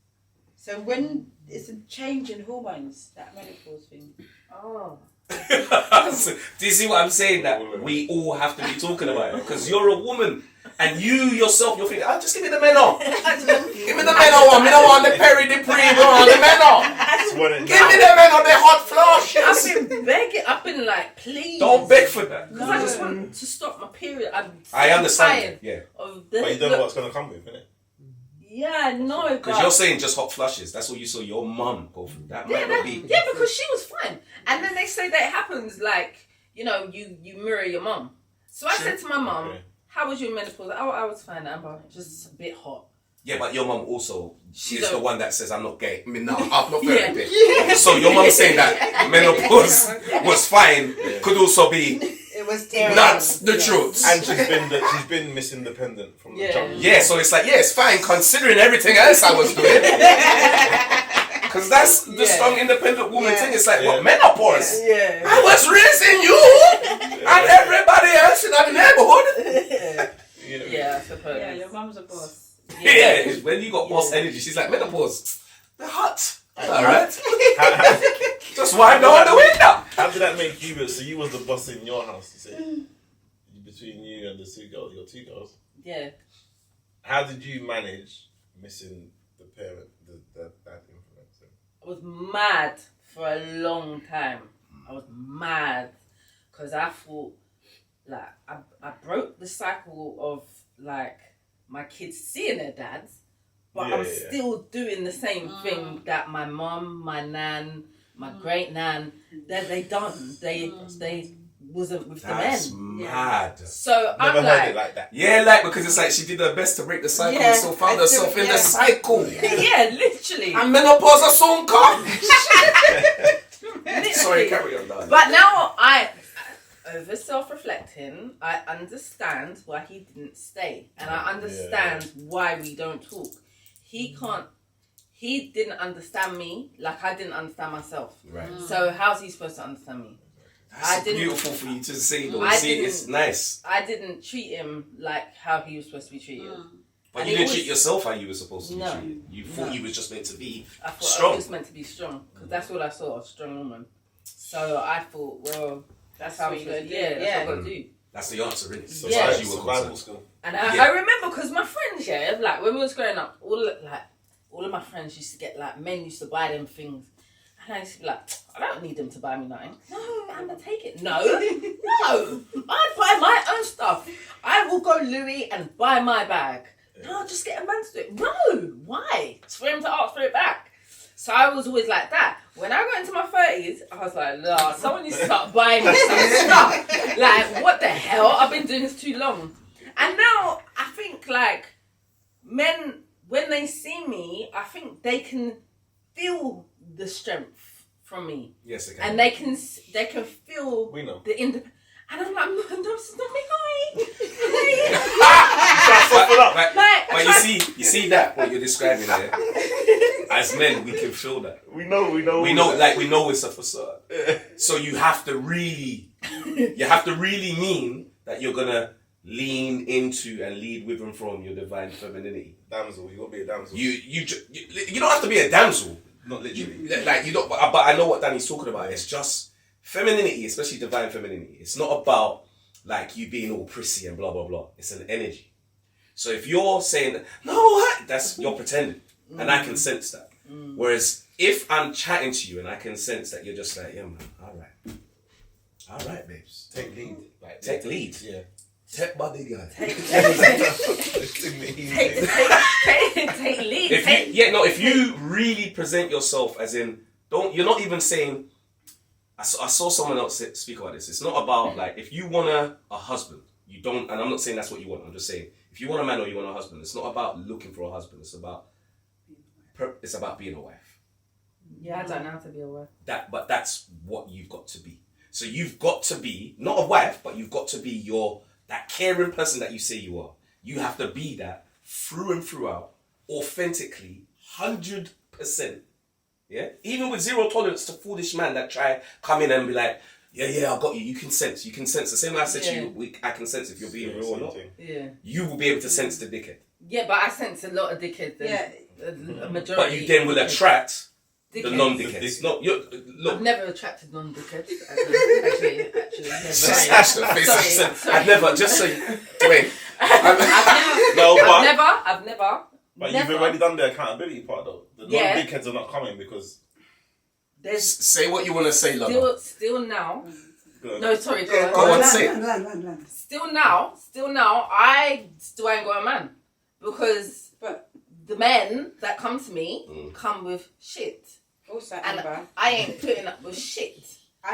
F: So when it's a change in hormones, that menopause thing.
A: Oh.
C: So, do you see what I'm saying? That we all have to be talking about it because you're a woman and you yourself, you're thinking, just give me the meno. Give me the meno one. I don't want the peri, the pre, the meno. Give me the meno, the hot flush.
A: I've been begging. I've been like, please.
C: Don't beg for that.
A: Because I just want to stop my period.
C: I understand. Yeah.
A: But
E: you don't know what's gonna come with, innit?
A: Yeah, no.
C: Because you're saying just hot flushes. That's what you saw your mum go through. That might not be.
A: Yeah, because she was fine. And then they say that it happens like, you mirror your mum. So I said to my mum, how was your menopause? Oh, I was fine, Amber. Just a bit hot.
C: Yeah, but your mum also, she's the one that says, I'm not gay.
B: I mean, no, I'm not very big.
C: So your mum saying that menopause was fine could also be...
D: It was
B: That's the truth.
E: And she's been Miss Independent from the jump.
C: Yeah, so it's like, it's fine considering everything else I was doing. Because that's the strong independent woman thing. It's like, what, menopause?
A: Yeah.
C: I was raising you and everybody else in the neighborhood.
A: Yeah, I suppose.
F: Yeah, your mum's a boss.
C: Yeah, when you got boss energy, she's like, menopause, they're hot. Alright. Just Just wind down the window.
E: How did that make you? So you was the boss in your house, you see? Between you and the two girls, your two girls.
A: Yeah.
E: How did you manage missing the parent, that influence?
A: I was mad for a long time. I was mad because I thought, like, I broke the cycle of, like, my kids seeing their dads, but I'm still doing the same thing that my mum, my nan, my great nan, that they done. They wasn't with
C: That's
A: the men.
C: mad.
A: So
E: Never
A: I'm
E: heard it like that.
C: Yeah, like, because it's like she did her best to break the cycle and still found herself in the cycle.
A: yeah, literally.
C: And menopause are soon come.
A: Literally.
C: Sorry, carry on, darling.
A: But now over self-reflecting, I understand why he didn't stay, and I understand why we don't talk. He didn't understand me like I didn't understand myself.
C: Right.
A: So how's he supposed to understand me?
C: That's beautiful for you to say, though.
A: I
C: See,
A: didn't-
C: it's nice.
A: I didn't treat him like how he was supposed to be treated.
C: But
A: And
C: you
A: it
C: didn't
A: was-
C: treat yourself how you were supposed to be
A: No.
C: treated. You thought you was just meant to be
A: I thought I
C: strong.
A: was just meant to be strong because that's all I saw, a strong woman. So I thought, well, that's how I'm supposed to do. Yeah, that's what I got to do.
C: That's the answer, really.
E: So
A: Yeah.
C: as you were
E: survival
C: concerned.
E: skill.
A: And I remember because my friends, like when we was growing up, all of my friends used to get like men used to buy them things, and I used to be like, I don't need them to buy me nothing. No, I'm gonna take it. No, no, I'd buy my own stuff. I will go Louis and buy my bag. No, just get a man to do it. No, why? It's for him to ask for it back. So I was always like that. When I got into my 30s, I was like, nah, someone needs to start buying me some stuff. Like, what the hell? I've been doing this too long. And now, I think, like, men, when they see me, I think they can feel the strength from me.
C: Yes, they can.
A: And they can feel
E: We know.
A: the independence. And I'm like, no, it's not me.
C: But you see that, what you're describing there? As men, we can feel that.
E: We know.
C: We know it's a facade. So you have to really mean that you're gonna lean into and lead with and from your divine femininity.
E: Damsel, you gotta be a damsel.
C: You don't have to be a damsel.
E: Not literally.
C: Like you don't. But I know what Danny's talking about. It's just femininity, especially divine femininity. It's not about like you being all prissy and blah blah blah. It's an energy. So if you're saying that, no, that's you're pretending, and I can sense that. Whereas if I'm chatting to you and I can sense that you're just like, yeah, man, all right, babes,
E: Take lead.
C: like take lead,
E: Yeah.
C: take body, guy.
A: Take lead.
C: If you really present yourself as in, you're not even saying. I saw someone else speak about this. It's not about like if you want a husband, you don't, and I'm not saying that's what you want. I'm just saying if you want a man or you want a husband, it's not about looking for a husband. It's about being a wife.
A: Yeah, I don't know how to be a wife.
C: But that's what you've got to be. So you've got to be not a wife, but you've got to be that caring person that you say you are. You have to be that through and throughout, authentically, 100%. Yeah, even with zero tolerance to foolish men that try come in and be like, yeah, I got you. You can sense. The same way I said to you, I can sense if you're being real or not.
A: Yeah.
C: You will be able to sense the dickhead.
A: Yeah, but I sense a lot of dickheads. A majority.
C: But you then will attract the
A: dickheads.
C: non-dickheads. No, look.
A: I've never attracted non-dickheads. Actually, never.
C: Slash the face.
A: Sorry.
C: I've never. Just so Dwayne.
A: I've never.
E: But you've already done the accountability part though. The non-dickheads are not coming because
A: There's
B: Say what you want to say, Lola.
A: still now.
E: Good.
A: No, sorry.
B: Go on, say it.
H: Land.
A: Still now, I still ain't got a man because the men that come to me come with shit,
F: Also,
A: and
F: Amber.
A: I ain't putting up with shit.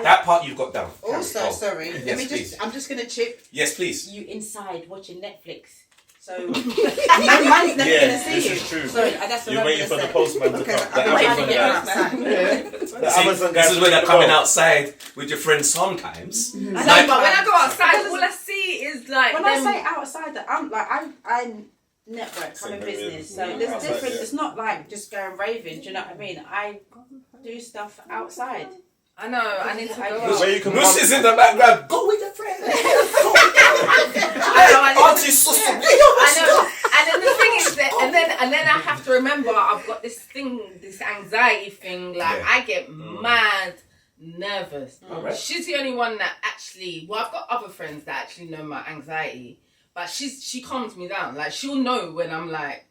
C: That part you've got down.
F: Also,
C: Oh.
F: sorry.
C: Yes,
F: Let me
C: please.
F: I'm just gonna chip
C: Yes, please.
F: you inside watching Netflix. So man's never
E: Yeah,
F: gonna see
E: this
F: you.
E: is true.
F: Sorry, that's what
E: You're
F: I'm
E: waiting for
F: gonna
E: the
F: say.
E: postman to
H: Okay,
E: come.
H: I've been waiting
E: The
H: for
E: Amazon
H: the
E: guy.
H: outside.
C: This is when they're coming outside with your friends sometimes.
A: I know, but when I go outside, all I see is like
F: When
A: them.
F: I say outside, that I'm network, I'm in
E: Same
F: business, so
E: here.
F: there's
E: Outside,
F: different.
E: yeah.
F: It's not like just going raving. Do you know what I mean? I do stuff outside.
A: I know, I need to go
E: Where
A: out.
E: you can
C: Moose is in the background. Go with your friends.
A: I know, I need to-
C: Auntie, sister.
A: I know, and then the thing is that, and then I have to remember I've got this anxiety thing. Like
C: Yeah.
A: I get mad nervous.
C: Alright.
A: She's the only one that actually. Well, I've got other friends that actually know my anxiety, but she calms me down. Like she'll know when I'm like,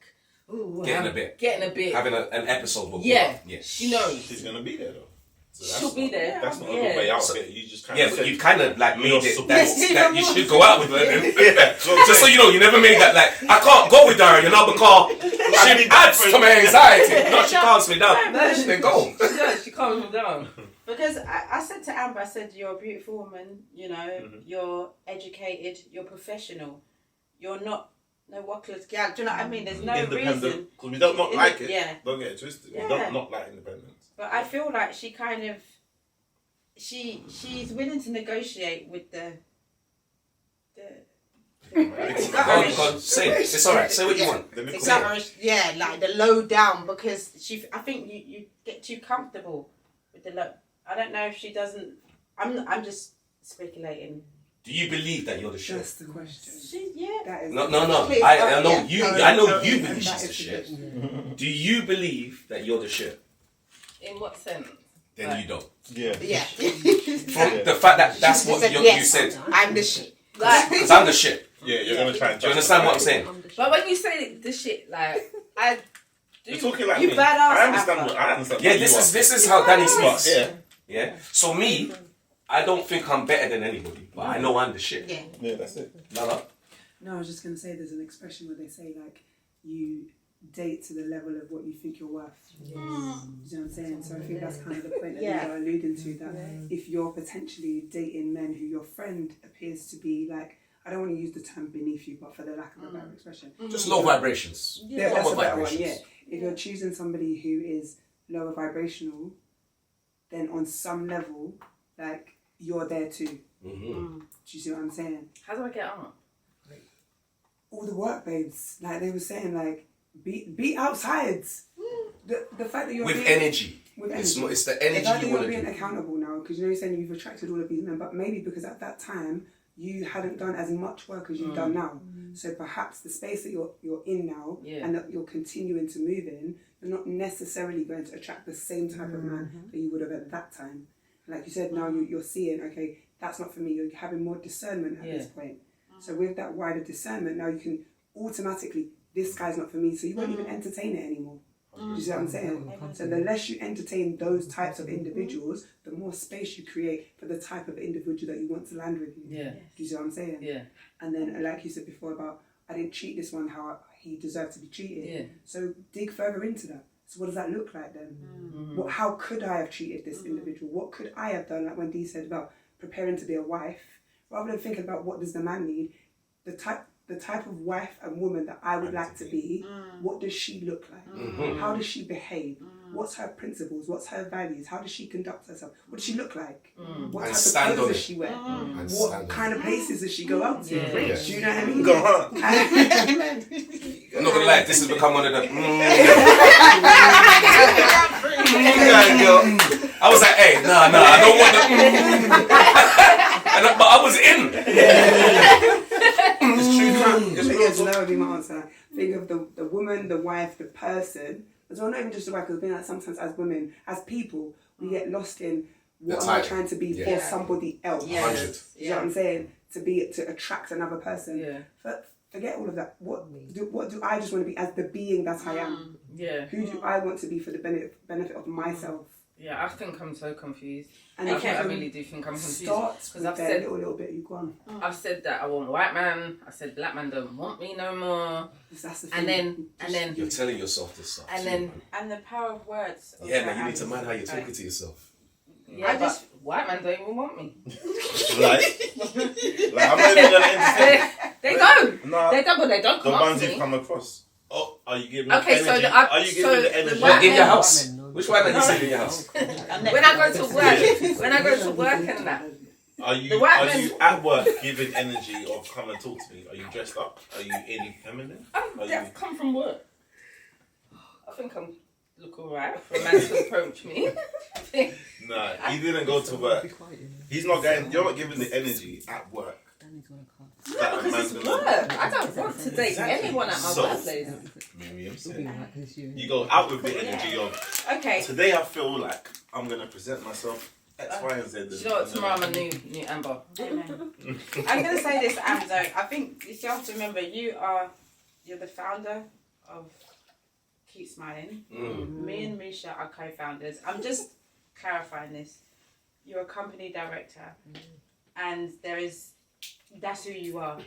A: ooh,
C: Getting a bit. Having an episode with
A: yeah,
C: yeah.
A: she knows.
E: She's gonna be there though. So
A: She'll be there.
E: That's not a good way out of it. You just kind
C: Yeah,
E: of
C: but you kind of like made it
E: support.
C: that you should go out with her. Then.
E: Yeah.
C: Just so you know, you never made that like I can't go with her, you know, because she adds to my anxiety. No, she calms me down. Then go.
A: She does. She calms me down.
F: Because I said to Amber, I said, you're a beautiful woman, you know, you're educated, you're professional, you're not no wackless gal. Do you know what I mean? There's no reason.
E: Independent, because we don't not like it.
F: Yeah.
E: Don't get it twisted.
F: Yeah.
E: We don't not like independence.
F: But I feel like she kind of, she's willing to negotiate with the
C: Go on, say it. It's alright. Say what you want.
F: yeah, like the low down, because I think you get too comfortable with the low. I don't know if she doesn't. I'm just speculating.
C: Do you believe that you're the shit?
H: That's the question.
F: Yeah.
C: No. I know you. I know you believe she's the shit. Do you believe that you're the shit?
A: In what sense?
C: Then you don't.
E: Yeah.
F: Yeah.
C: From the fact that that's what you said.
F: I'm the shit.
A: Like,
C: Because I'm the shit.
E: Yeah, you're gonna try and.
C: Do you understand what I'm saying?
A: but when you say this shit, like I do.
E: You're talking like
F: You
E: me.
F: badass
E: I understand.
F: Apple.
E: I understand.
C: Yeah,
E: what you
C: this is how Danny
E: are.
C: speaks.
E: Yeah.
C: Yeah. So me, I don't think I'm better than anybody, but I know I'm the shit.
F: Yeah.
E: Yeah, that's it.
C: No.
H: No, I was just going to say there's an expression where they say, like, you date to the level of what you think you're worth. You know what I'm saying? So I think that's kind of the point that you're alluding to, that if you're potentially dating men who your friend appears to be, like, I don't want to use the term beneath you, but for the lack of a better expression.
B: Just low vibrations.
H: Yeah, that's
B: Lower
H: a better one,
B: vibrations.
H: yeah. If you're choosing somebody who is lower vibrational, then on some level, like, you're there too.
C: Mm-hmm.
H: Do you see what I'm saying?
A: How do I get on?
H: All the work babes, like they were saying, like, be outside. The fact that you're
C: With
H: being,
C: energy.
H: with
C: It's
H: energy.
C: the
H: The fact
C: energy
H: that
C: you
H: you're
C: want to
H: being
C: do.
H: accountable now, because you know you're saying you've attracted all of these men, but maybe because at that time you hadn't done as much work as you've done now. So perhaps the space that you're in now and that you're continuing to move in, you're not necessarily going to attract the same type of man that you would have at that time. Like you said, now you're seeing, okay, that's not for me. You're having more discernment at this point. So with that wider discernment, now you can automatically, this guy's not for me, so you won't even entertain it anymore. Do you see what I'm saying? So the less you entertain those types of individuals, the more space you create for the type of individual that you want to land with you.
A: Yeah.
H: Do you see what I'm saying?
A: Yeah.
H: And then, like you said before about, I didn't treat this one how he deserved to be treated.
A: Yeah.
H: So dig further into that. So what does that look like then? How could I have treated this individual? What could I have done? Like when Dee said about preparing to be a wife, rather than thinking about what does the man need, the type of wife and woman that I would like to be, what does she look like? How does she behave? What's her principles? What's her values? How does she conduct herself? What does she look like? What
B: And
H: type
B: stand
H: of
B: on
H: clothes does
B: it.
H: she wear?
B: And
H: What
B: stand on
H: kind of places does she go out to?
A: Yeah.
H: Do you know what I mean?
E: Go on.
C: I'm not gonna lie, this has become one of the. I was like, hey, nah, I don't want the. But I was in.
H: It's true. So that would be my answer. Think of the woman, the wife, the person. As well, not even just the wife, because being like sometimes as women, as people, we get lost in what am I trying to be for somebody else.
A: Yeah.
B: 100.
H: You know what I'm saying? To attract another person.
A: Yeah.
H: But forget all of that. What do I just want to be as the being that I am?
A: Yeah.
H: Who do I want to be for the benefit of myself?
A: Yeah, I think I'm so confused.
H: And
A: I really do think I'm confused.
H: Starts
A: Because
H: with
A: I've
H: that
A: said,
H: little bit you've gone.
A: I've said that I want white man. I said black man don't want me no more.
H: That's the thing.
A: And then
B: You're telling yourself this stuff.
A: And
B: too,
A: then-
B: man.
F: And the power of words.
B: Yeah, man, you need to mind how you're talking to yourself.
A: yeah, but white man don't even want me.
E: Like I'm not even gonna entertain.
A: They don't.
E: Nah,
A: They don't. But they don't
E: the
A: come up
E: ones
A: to
E: you've
A: me.
E: come across. Oh, are you giving
A: Okay,
E: energy?
A: so
E: Are you giving the energy?
A: white
C: In your
A: men-
C: house. Which white man you see in your house?
A: When I go to work, when I go to work and that.
E: Are you
A: The white
E: are
A: men-
E: you at work giving energy of come and talk to me? Are you dressed up? Are you any feminine? Are you?
A: I've come from work. I think I'm look alright for a man to approach me.
E: Nah, he didn't go to work. He's not going. You're not giving the energy at work. That a
A: Because
E: man's
A: it's
E: gonna.
A: work. I don't want to date
E: Exactly.
A: anyone at my
E: So-
A: workplace.
E: Maybe I'm saying. You go out with the energy of
F: Okay.
E: today. I feel like I'm gonna present myself X, Y, and Z.
A: Do you know what? Tomorrow I'm a new Amber.
F: Amen. I'm gonna say this, Amber. I think you have to remember you're the founder of Keep Smiling. Me and Misha are co-founders. I'm just clarifying this. You're a company director, and that's who you are.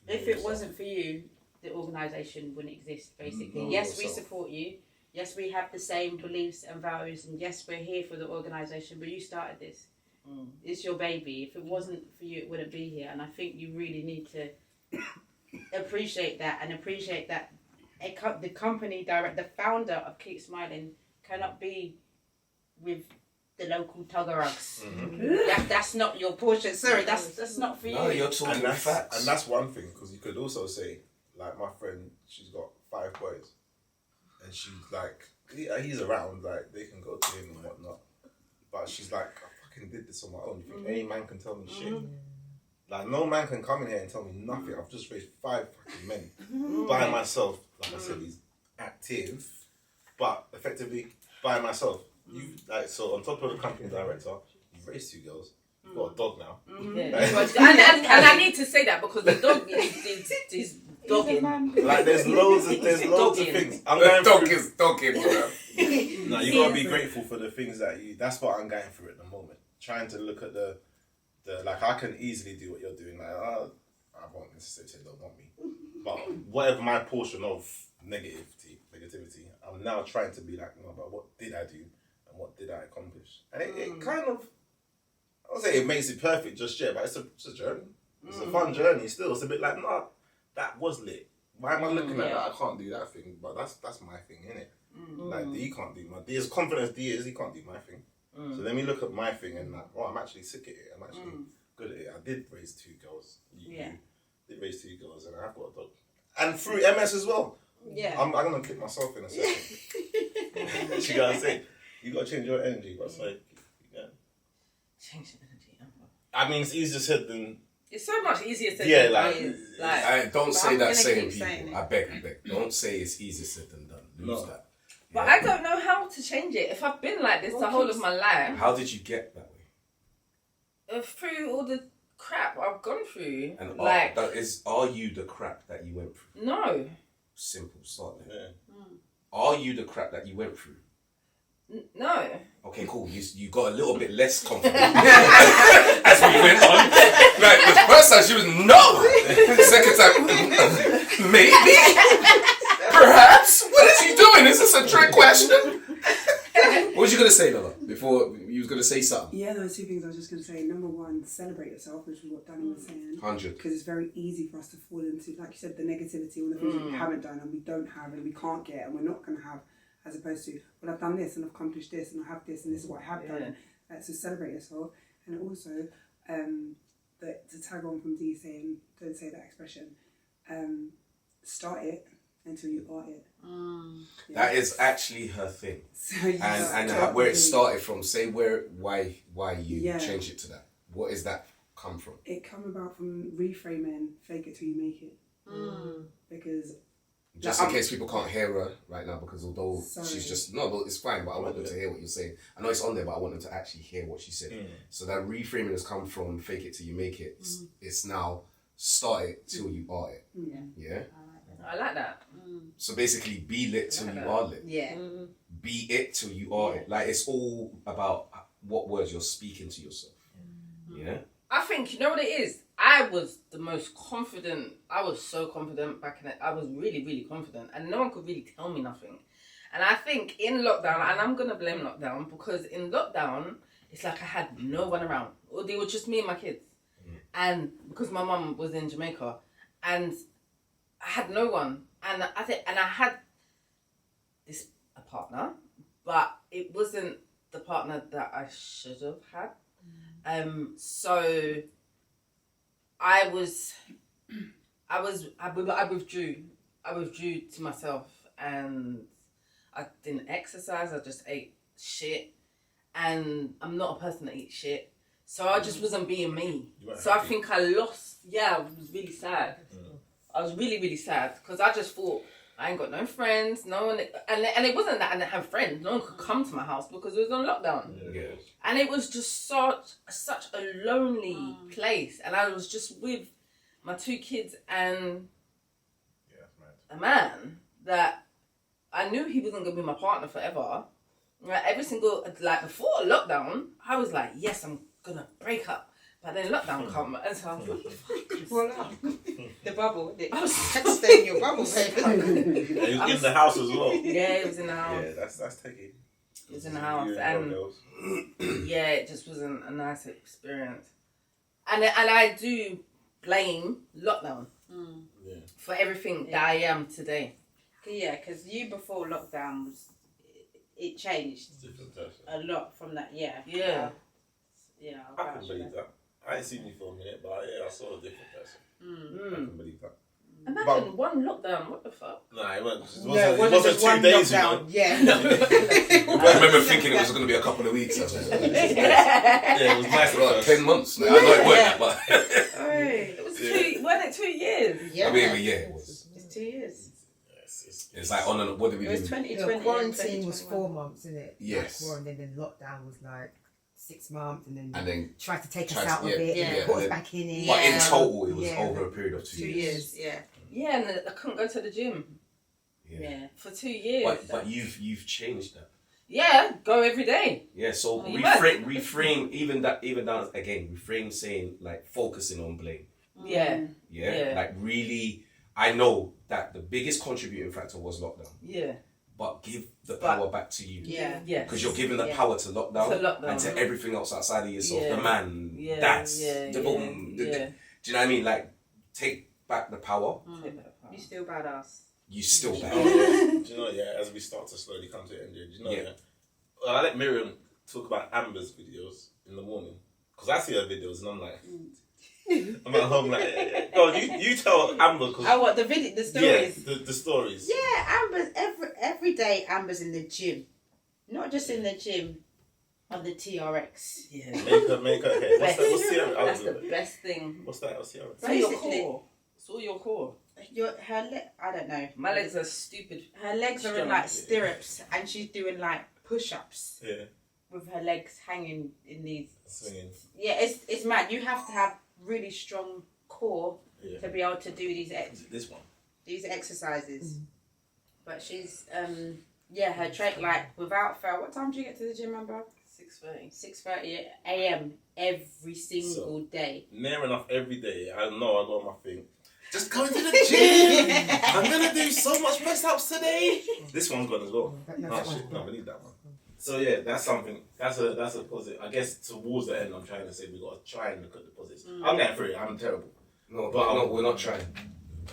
F: If it wasn't for you, the organisation wouldn't exist. Basically, yes, we support you. Yes, we have the same beliefs and values, and yes, we're here for the organisation. But you started this. It's your baby. If it wasn't for you, it wouldn't be here. And I think you really need to appreciate that, and appreciate that the company the founder of Keep Smiling cannot be with the local Tuggerugs. That's not your portion. Sorry, that's not for you.
C: No, you're talking facts.
E: And that's one thing, because you could also say, like, my friend, she's got 5 boys, and she's like, he's around, like, they can go to him and whatnot, but she's like, I fucking did this on my own. You think any man can tell me shit? Like, no man can come in here and tell me nothing. I've just raised 5 fucking men by myself. Like I said, he's active, but effectively by myself. You like, so on top of the company director, you've raised 2 girls. You've got a dog now.
A: And I need to say that because the dog is dogging.
E: Like, there's loads of things.
B: The dog is dogging, bro.
E: No, you gotta be grateful for the things that's what I'm going through at the moment. Trying to look at the like, I can easily do what you're doing. Like, I won't necessarily say don't want me, but whatever my portion of negativity, I'm now trying to be like, no, but what did I do and what did I accomplish? And it kind of, I won't say it makes it perfect just yet, but it's a journey. It's a fun journey still. It's a bit like, nah, that was lit. Why am I looking at that? I can't do that thing, but that's my thing, innit? Like, D can't do my D. As confident as D is, he can't do my thing. So let me look at my thing and like, oh, I'm actually sick at it. I'm actually good at it. I did raise 2 girls. You did raise 2 girls, and I've got a dog. And through MS as well. Yeah. I'm gonna kick myself in a second. She gotta say, you gotta change your energy, but it's like,
A: change the energy.
E: I mean, it's easier said than.
A: It's so much easier said than done.
B: Like, don't say that saying people. I beg. Don't say it's easier said than done. Lose that.
A: But I don't know how to change it. If I've been like this the whole of my life.
B: How did you get that way?
A: Through all the crap I've gone through.
B: And
A: like,
B: are you the crap that you went through?
A: No.
B: Simple, start there. Are you the crap that you went through?
A: No.
B: Okay, cool. You got a little bit less confident as we went on. Like, the first time she was no. The second time, maybe. Perhaps. What is he doing? Is this a trick question? What was you gonna say, Lola? Before you was gonna say something?
H: Yeah, there were 2 things I was just gonna say. Number 1, celebrate yourself, which is what Danny was saying.
B: 100.
H: Because it's very easy for us to fall into, like you said, the negativity, all the things that we haven't done and we don't have and we can't get and we're not gonna have, as opposed to, well, I've done this and I've accomplished this and I have this and this is what I have done. So celebrate yourself, and also to tag on from Dee saying, don't say that expression. Start it until you are it.
B: That is actually her thing.
H: So
B: and where it started from, say why you changed it to that. What is that come from?
H: It come about from reframing fake it till you make it. Because
B: just in case people can't hear her right now, because although she's just but it's fine, but I want them to hear what you're saying. I know it's on there, but I want them to actually hear what she said. So that reframing has come from fake it till you make it. It's now start it till you are it. Yeah?
A: I like that.
B: So basically, be lit till you are lit.
F: Yeah.
B: Be it till you are it. Like, it's all about what words you're speaking to yourself. Yeah?
A: I think, you know what it is? I was the most confident. I was so confident back in it. I was really, really confident. And no one could really tell me nothing. And I think in lockdown, and I'm going to blame lockdown, because in lockdown, it's like I had no one around. Or they were just me and my kids. And because my mum was in Jamaica. And I had no one. And I had a partner, but it wasn't the partner that I should have had. So I withdrew to myself, and I didn't exercise. I just ate shit, and I'm not a person that eats shit. So I just wasn't being me. So happy. I think I lost. Yeah, I was really sad. I was really, really sad because I just thought I ain't got no friends, no one, and it wasn't that I didn't have friends. No one could come to my house because it was on lockdown.
C: Yeah.
A: And it was just such a lonely place. And I was just with my 2 kids and a man that I knew he wasn't going to be my partner forever. Like before lockdown, I was like, yes, I'm going to break up. But then lockdown come, and so I was like,
F: Voila. The bubble.
A: I was
D: Stay in your bubble, baby.
E: And he was in the house as well.
A: yeah, it was in the house.
E: Yeah, that's taking.
A: It was in the house, and yeah, it just wasn't a nice experience. And I do blame lockdown for everything that I am today.
F: Yeah, because you before lockdown it changed
E: Different person.
F: a lot from that. Yeah.
A: Yeah.
E: I can believe that. I ain't seen you for a minute, but yeah, I saw a different person. I can believe that.
A: Imagine one lockdown. What the fuck?
E: Nah, it wasn't.
D: No,
E: It wasn't
D: just
E: 2
D: one
E: days, you
D: lockdown.
E: know.
D: Yeah.
B: I remember thinking it was going to be a couple of weeks. I was like,
E: Yeah, it was nice.
B: like 10 months. Now. I know it wasn't, but
A: It was 2. Wasn't it 2 years?
D: Yeah.
B: I mean, yeah, it was.
F: It's 2 years.
B: It's like on and what did we
F: It was
B: do?
F: 2020.
D: No, quarantine was 4 months, isn't it?
B: Yes.
D: Like, and then lockdown was like 6 months, and then
B: And then,
D: tried to take us
B: tried to-
D: out of it,
F: yeah.
D: and put us
B: Yeah.
D: back in it.
B: but in
F: Yeah.
B: total, it was
D: Yeah.
B: over a period of 2
F: 2
B: years.
F: years. Yeah.
A: Yeah, and I couldn't go to the gym
F: Yeah.
A: for 2 years.
B: But you've changed that.
A: Yeah, go every day.
B: Yeah, so
A: Oh, you
B: reframe even down again, reframe saying like focusing on blame.
A: Yeah,
B: Yeah?
A: Yeah.
B: Like really, I know that the biggest contributing factor was lockdown,
A: yeah,
B: but give the power back to you.
F: Yeah.
A: yeah.
B: Because you're giving the
F: Yeah.
B: power to lockdown,
A: To lockdown.
B: and to everything else outside of yourself.
A: Yeah.
B: The man,
A: Yeah,
B: dads,
A: yeah,
B: the
A: yeah,
B: boom.
A: yeah.
B: Do you know what I mean? Like, take back the power.
F: You still badass.
B: You still
E: Oh,
B: back.
E: yeah. Do you know, yeah, as we start to slowly come to the end, do you know,
B: Yeah.
E: yeah? Well, I let Miriam talk about Amber's videos in the morning. Because I see her videos and I'm like, I'm at home like, oh, you tell Amber. Cause,
F: Oh, what the video, the stories?
E: Yeah, the stories.
F: Yeah, Amber's every day. Amber's in the gym, not just in the gym, on the TRX.
A: Yeah.
E: Make her hair. What's that? What's the
A: That's the best thing.
E: What's that? What's the
A: It's all your
F: Basically-
A: core. It's all your core.
F: I don't know.
A: My legs are stupid.
F: Her legs are in like stirrups, and she's doing like push-ups
E: Yeah,
F: with her legs hanging in these.
E: swinging.
F: Yeah, it's mad. You have to have really strong core
E: Yeah.
F: to be able to do
E: This one.
F: these exercises. But she's her train like without fail. What time do you get to the gym, Amber?
A: 6:30.
F: 6:30 a.m. every single day.
E: Near enough every day. I know I got my thing. Just going to the gym. I'm gonna do so much press ups today. This one's gone as well. Oh shit, no, I believe that one. So yeah, that's something. That's a positive. I guess towards the end, I'm trying to say we gotta try and look at the positives. I'm getting through it. I'm terrible.
B: No,
E: But
B: no, we're not trying.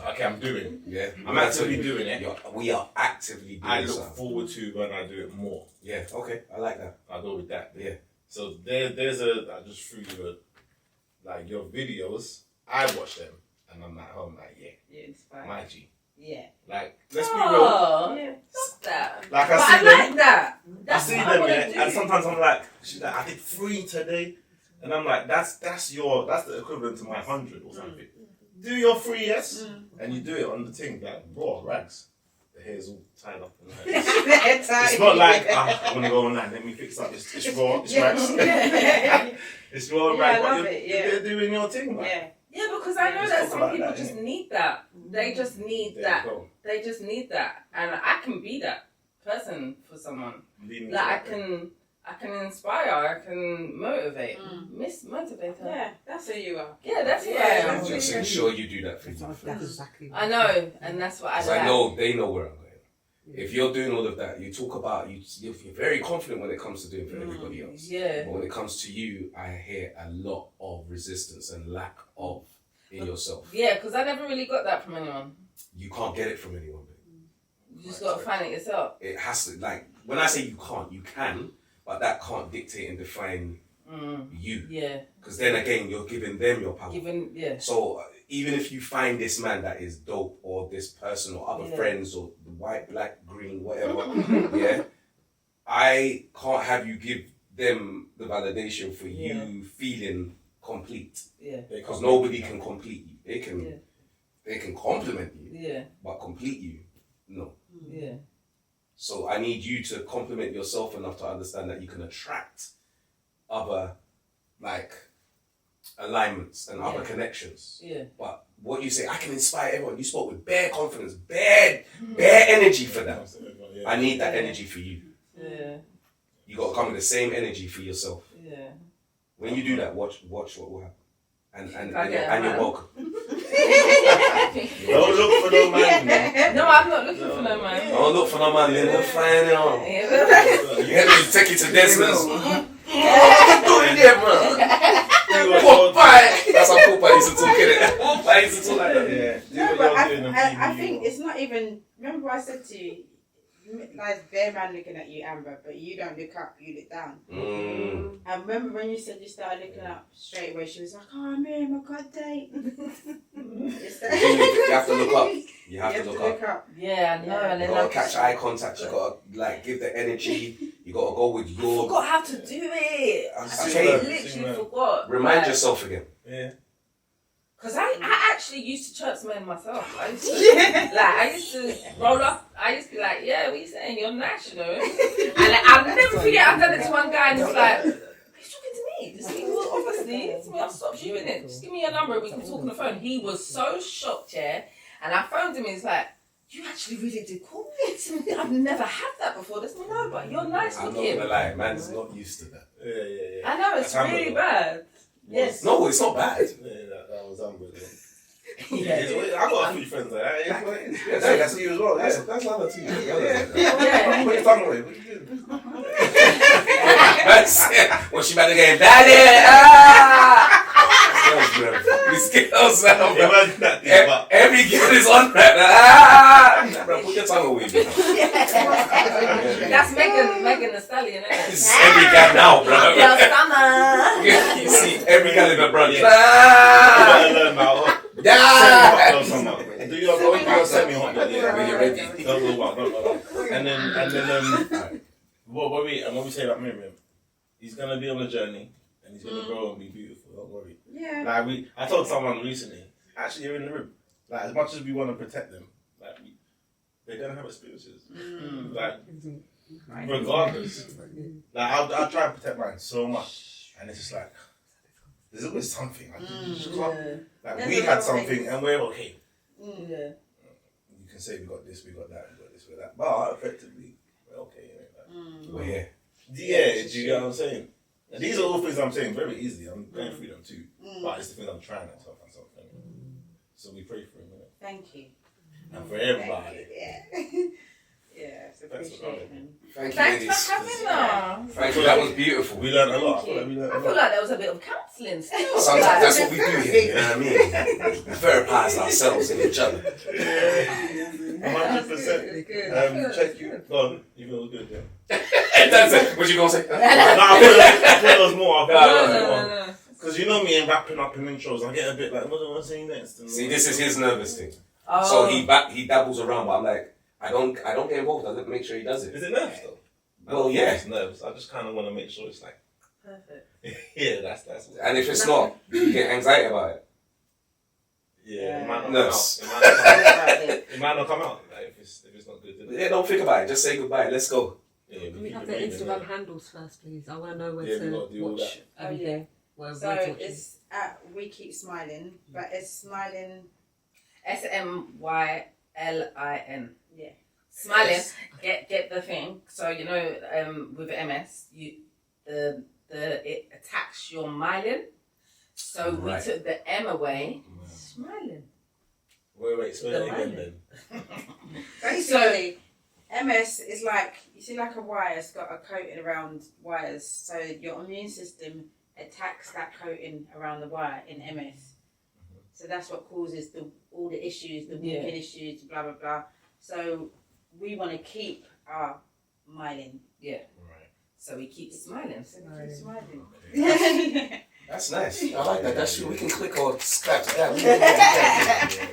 E: Okay, I'm doing.
B: Yeah,
E: I'm actively doing it.
B: We are actively doing
E: I look
B: something.
E: forward to when I do it more.
B: Yeah, okay, I like that.
E: I'll go with that.
B: Yeah.
E: So there's I just threw you like your videos. I watch them and I'm at home like
F: Yeah, inspired.
E: my G.
F: Yeah.
E: Like let's be real.
A: Oh,
F: Yeah.
A: stop that.
E: Like
A: But
E: I see
A: I
E: them.
A: like that.
E: I
A: That's
E: see
A: what I
E: them,
A: want
E: yeah,
A: to do.
E: and sometimes I'm like, she's like, I did 3 today, and I'm like, that's the equivalent to my 100 or something. Do your 3, yes, and you do it on the thing like raw rags. The hair's all tied up. In the hair. It's not like I want to go online. Let me fix up. It's raw. It's rags. It's raw and
F: Yeah, I
E: rags.
F: love
E: But
F: it,
E: you're doing your thing, man.
F: Yeah.
A: Yeah, because I know
E: Let's
A: that
E: talk
A: some
E: about
A: people
E: that,
A: just
E: innit?
A: need that. They just need
E: There
A: that.
E: you go.
A: They just need that, and I can be that person for someone.
E: Leading
A: Like
E: to that.
A: I can inspire. I can motivate. Motivate her.
F: Yeah, that's who you are.
A: Yeah, that's who I
F: Yeah.
A: am.
B: Just ensure you do that for you.
D: That's exactly what
A: I know, and that's what I
B: Because
A: like.
B: I know they know where I'm going. If you're doing all of that, you talk about you're very confident when it comes to doing for everybody else.
A: Yeah.
B: But when it comes to you, I hear a lot of resistance and lack of in yourself.
A: Yeah, because I never really got that from anyone.
B: You can't get it from anyone. Babe.
A: You just got to find it yourself.
B: It has to, like, when I say you can't, you can, but that can't dictate and define you.
A: Yeah.
B: Because then again, you're giving them your power.
A: Yeah.
B: So even if you find this man that is dope, or this person, or other friends, or the white, black, green, whatever, yeah, I can't have you give them the validation for you feeling complete.
A: Yeah.
B: Because nobody can complete you. They can compliment you,
A: Yeah.
B: but complete you, No.
A: Yeah.
B: So I need you to compliment yourself enough to understand that you can attract other, like, alignments and other connections.
A: Yeah.
B: But what you say, I can inspire everyone. You spoke with bare confidence, bare energy for that. I need that energy for you.
A: Yeah.
B: You got to come with the same energy for yourself.
A: Yeah.
B: When you do that, watch what will happen. And you're welcome.
E: Don't look for no man.
A: No, I'm not looking for no man.
B: Don't look for no man, Linda. Find it on. You have to take it to Desmond's. What are you doing there, man? That's how Popeye used to talk, innit? Popeye used to talk like that.
E: Yeah.
F: No, but I think it's not even. Remember what I said to you? Like bare man looking at you, Amber, but you don't look up, you look down. I remember when you said you started looking up straight away, she was like, "Oh, Miriam, I got a date."
B: You have to look up. You have to look up.
A: Yeah, I know. And
B: You
A: then
B: gotta catch eye contact. You gotta like give the energy. You gotta go with your.
A: forgot how to do it. I literally forgot.
B: Remind yourself again.
E: Yeah.
A: Because I actually used to church men myself. I used to, I used to roll up. I used to be like, yeah, what are you saying? You're national. And I'll never forget, I've done it to one guy and he's like, are you talking to me? This thing was obviously, I'll stop you in it. Just give me your number and we can talk on the phone. He was so shocked, yeah. And I phoned him and he's like, you actually really did call me. I've never had that before. This no, but you're nice
B: I'm
A: looking.
B: not gonna lie, man's not used to that.
E: Yeah.
A: I know, it's really bad. Yes.
B: No, it's not bad.
E: Yeah, that was unbelievable. I got a few friends like that.
B: That's you as well. That's another two.
E: What are you talking about? What you doing?
B: When she about to get daddy. These girls,
E: Imagine that thing, but
B: every girl is on that. Bro, put your tongue away.
A: That's Megan Thee Stallion, isn't it?
B: It's every guy now, bro.
A: Your summer.
B: You see every guy in the brunch.
E: you gotta learn about
B: Yeah.
E: do your send me hot dog, yeah,
B: When you're ready.
E: Don't go wild. And then what we say about Miriam, he's gonna be on a journey and he's gonna grow and be beautiful. Don't worry.
F: Yeah.
E: Like I told someone recently, actually you're in the room. Like as much as we want to protect them, like they're gonna have experiences. Like regardless. Like I'll try and protect mine so much, and it's just like there's always something. Like, you just can't, like we had something and we're okay.
A: Yeah.
E: You can say we got this, we got that, we got this, we got that, but effectively we're okay.
B: We're here.
E: Yeah, do you get what I'm saying? And these are all things I'm saying very easily. I'm going through them too, but it's the things I'm trying to tell myself. So we pray for him,
F: Thank you.
E: and for everybody.
F: Yeah, it's appreciated.
B: Thank you,
A: Thanks
B: ladies.
A: for having us.
B: Thank you. That was beautiful.
E: We learned a lot.
A: Thank you.
E: We learned a
A: I feel
E: lot.
A: like there was a bit of counselling still.
B: Sometimes that's what we do here. You know what I mean? We therapise ourselves and each other.
E: 100%. Check you. Go on. You feel good, yeah?
B: That's it. What you gonna say?
E: No, I thought there was more.
A: No.
E: Because you know me and wrapping up in intros, I get a bit like, what do I say next? And
B: See, this is his nervous thing.
A: Oh.
B: So he dabbles around, but I'm like, I don't get involved. I let make sure he does it.
E: Is it nerves though?
B: Well, yeah.
E: It's nerves. I just kind of want to make sure it's like.
A: Perfect.
E: Yeah, that's.
B: And if it's not, you get anxiety about it.
E: Yeah, it might not
B: Nerves.
E: come out. It might not come out. Like if it's not good.
B: Yeah, don't think about it. Just say goodbye. Let's go.
E: Yeah,
I: Can we have the Instagram handles first, please? I want to know where
E: Yeah, we gotta
I: to
E: do all
I: watch everything. Where
F: So
I: we're watching.
F: it's at We Keep Smiling, but it's smiling.
A: SMYLIN.
F: Yeah.
A: Smiling. Get the thing. So you know, with MS, it attacks your myelin. So we
B: Right.
A: took the M away. Smiling.
E: Wait, say that again then.
F: Basically, MS is like, you see like a wire, it's got a coating around wires. So your immune system attacks that coating around the wire in MS. So that's what causes all the issues, the walking issues, blah, blah, blah. So we want to keep our myelin.
A: Yeah.
E: Right.
A: So we keep smiling.
F: So we keep smiling.
B: That's nice. I like that. That's true. We can click or scratch that.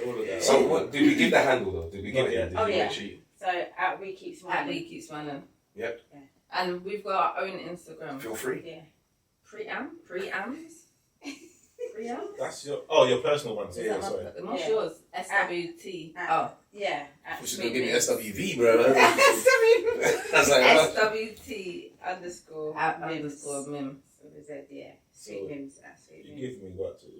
E: All of that.
B: So what did we give the handle though? Did we give it?
F: Oh, yeah.
B: Make sure you-
F: So at We Keep Smiling.
A: We keep smiling.
B: Yep.
F: Yeah.
A: And we've got our own Instagram.
B: Feel free.
F: Yeah.
A: Preams.
E: That's your personal one.
A: Is
E: Yeah,
A: that
E: sorry.
A: What's
F: Yeah.
A: yours? SWT.
F: At-
A: Oh.
F: Yeah.
B: She's gonna give me SWV, bro. That's like
F: SWT_Mims. With Z, yeah. Sweet Mims.
E: You give me what to do.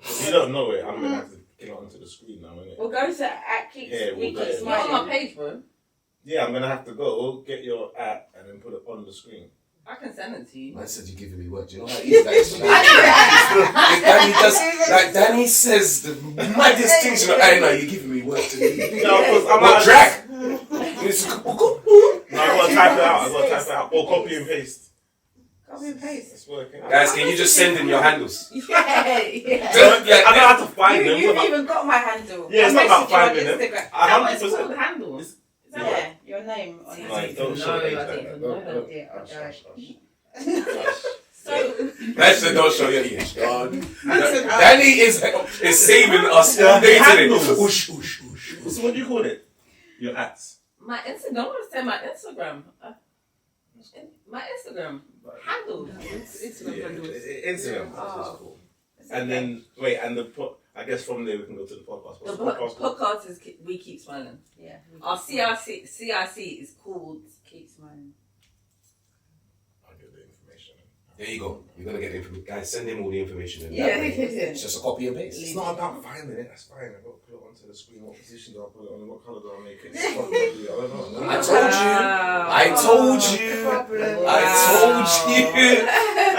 E: If you don't know it, I'm gonna have to get onto the screen now, innit?
F: We'll go to @Keep
A: It's not on my page, bro.
E: Yeah, I'm gonna have to go get your app and then put it on the screen.
A: I can send it to you.
B: I said you're giving me what? Do you know how easy that is? Danny does, like Danny says the maddest things. You know, I know you're giving me work to do.
E: No, because I'm
B: not drag.
E: No, I gotta type it out. Or copy and paste.
F: Copy and paste.
E: It's working.
C: Guys, can you just send in your handles?
F: Yeah.
E: I don't have to find them.
F: You've even got my handle.
E: Yeah, it's not about finding them.
A: It's called handles.
F: Yeah, your name on it.
E: Like, don't show age like that.
A: So
C: That's the don't show your age. Danny is saving us all day today.
E: Handles. So what do you call it? Your ads.
A: my Instagram. I want to say my Instagram. My Instagram handles.
I: Instagram handles.
E: Instagram. That's cool. And then I guess from there we can go to the podcast.
A: The
E: What's
A: podcast is We Keep Smiling.
F: Yeah.
A: Our CIC is called
F: Keep Smiling.
E: I'll get the information.
C: There you go. You're gonna get the information. Guys, send him all the information. And
A: Yeah.
B: It's just a copy and paste.
E: It's not about finding it. That's fine. I've got to put it onto the screen. What position do I put it on? What colour do I make it? I don't know.
B: I told you.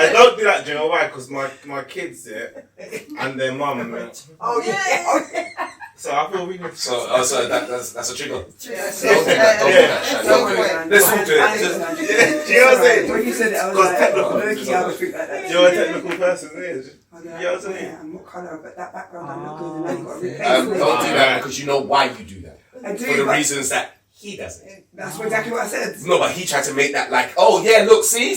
E: I don't do that. Do you know why? Because my kids and their mum.
D: Oh yeah.
E: So I feel we need to.
C: So that's a trigger.
B: Don't do that. Don't do that.
C: Let's talk to it.
E: Do you know what I'm saying?
H: When you said it, I was like, low-key, I would think like that.
E: You're a technical person, isn't it?
H: I was
E: You
H: like,
E: know what I'm saying?
H: yeah, and what colour, but that background don't look good, and now you've got to replace
B: Don't
H: it.
B: do that because you know why you do that.
H: I do,
C: For the
H: but
C: reasons that he doesn't.
H: that's exactly what I said.
C: No, but he tried to make that like, oh yeah, look, see?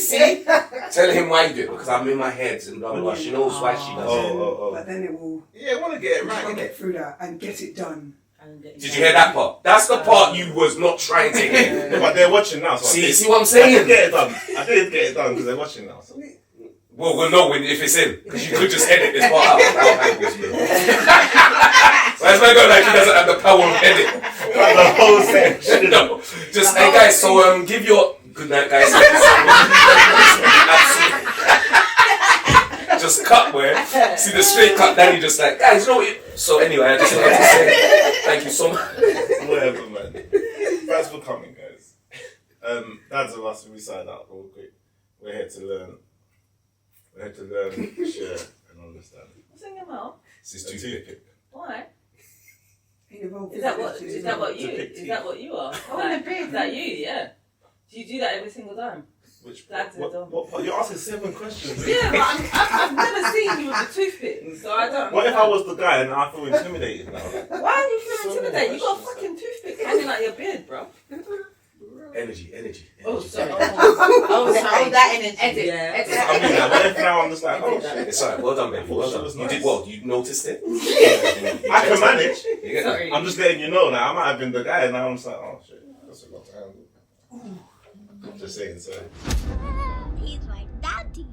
C: Tell him why you do it because I'm in my head and blah blah blah. She knows why she does it.
H: But then it will.
E: Yeah, I want to get it
H: You
E: right.
H: got to
E: innit?
H: get through that and get it done.
C: Did you hear that part? That's the part you was not trying to hear.
E: No, but they're watching now. So
C: See what I'm
E: I
C: saying?
E: did get it done. I did get it done because they're watching now. So.
C: Well, we'll know if it's in because you could just edit this part out. Why is my girl like he doesn't have the power of edit?
E: The whole section.
C: No, just hey guys. So give your good night, guys. Just cut where see the straight cut. Danny just like guys, you know what? So anyway, I just wanted to say thank you so much.
E: Whatever, man. Thanks for coming, guys. Dadsrus, we sign out real quick. We're here to learn. We're here to learn, share, and understand.
A: Sing them out.
C: This is toothpick.
A: Why?
H: Is
A: Is that what you are? Like, is that you? Yeah. Do you do that every single time?
E: Which
A: That's it, done.
E: what? You're asking 7 questions.
A: Yeah, but I've never seen you with the toothpick, so I don't.
E: What if I was the guy and I feel intimidated now?
A: Why are you feeling intimidated? You got a fucking toothpick hanging out your beard, bro.
C: Energy.
A: Oh, sorry.
F: That energy.
A: Edit.
I: Yeah.
A: Edit.
E: I mean, like, what if now I'm just like, oh shit.
C: It's alright. Well done, baby. Well
E: It
C: done.
E: was
C: You
E: nice.
C: did well. You noticed it.
E: I can manage.
C: You get that?
A: Sorry.
E: I'm just letting you know that I might have been the guy and now I'm just like, oh shit, that's a lot to handle. Just saying, so.
J: He's my daddy.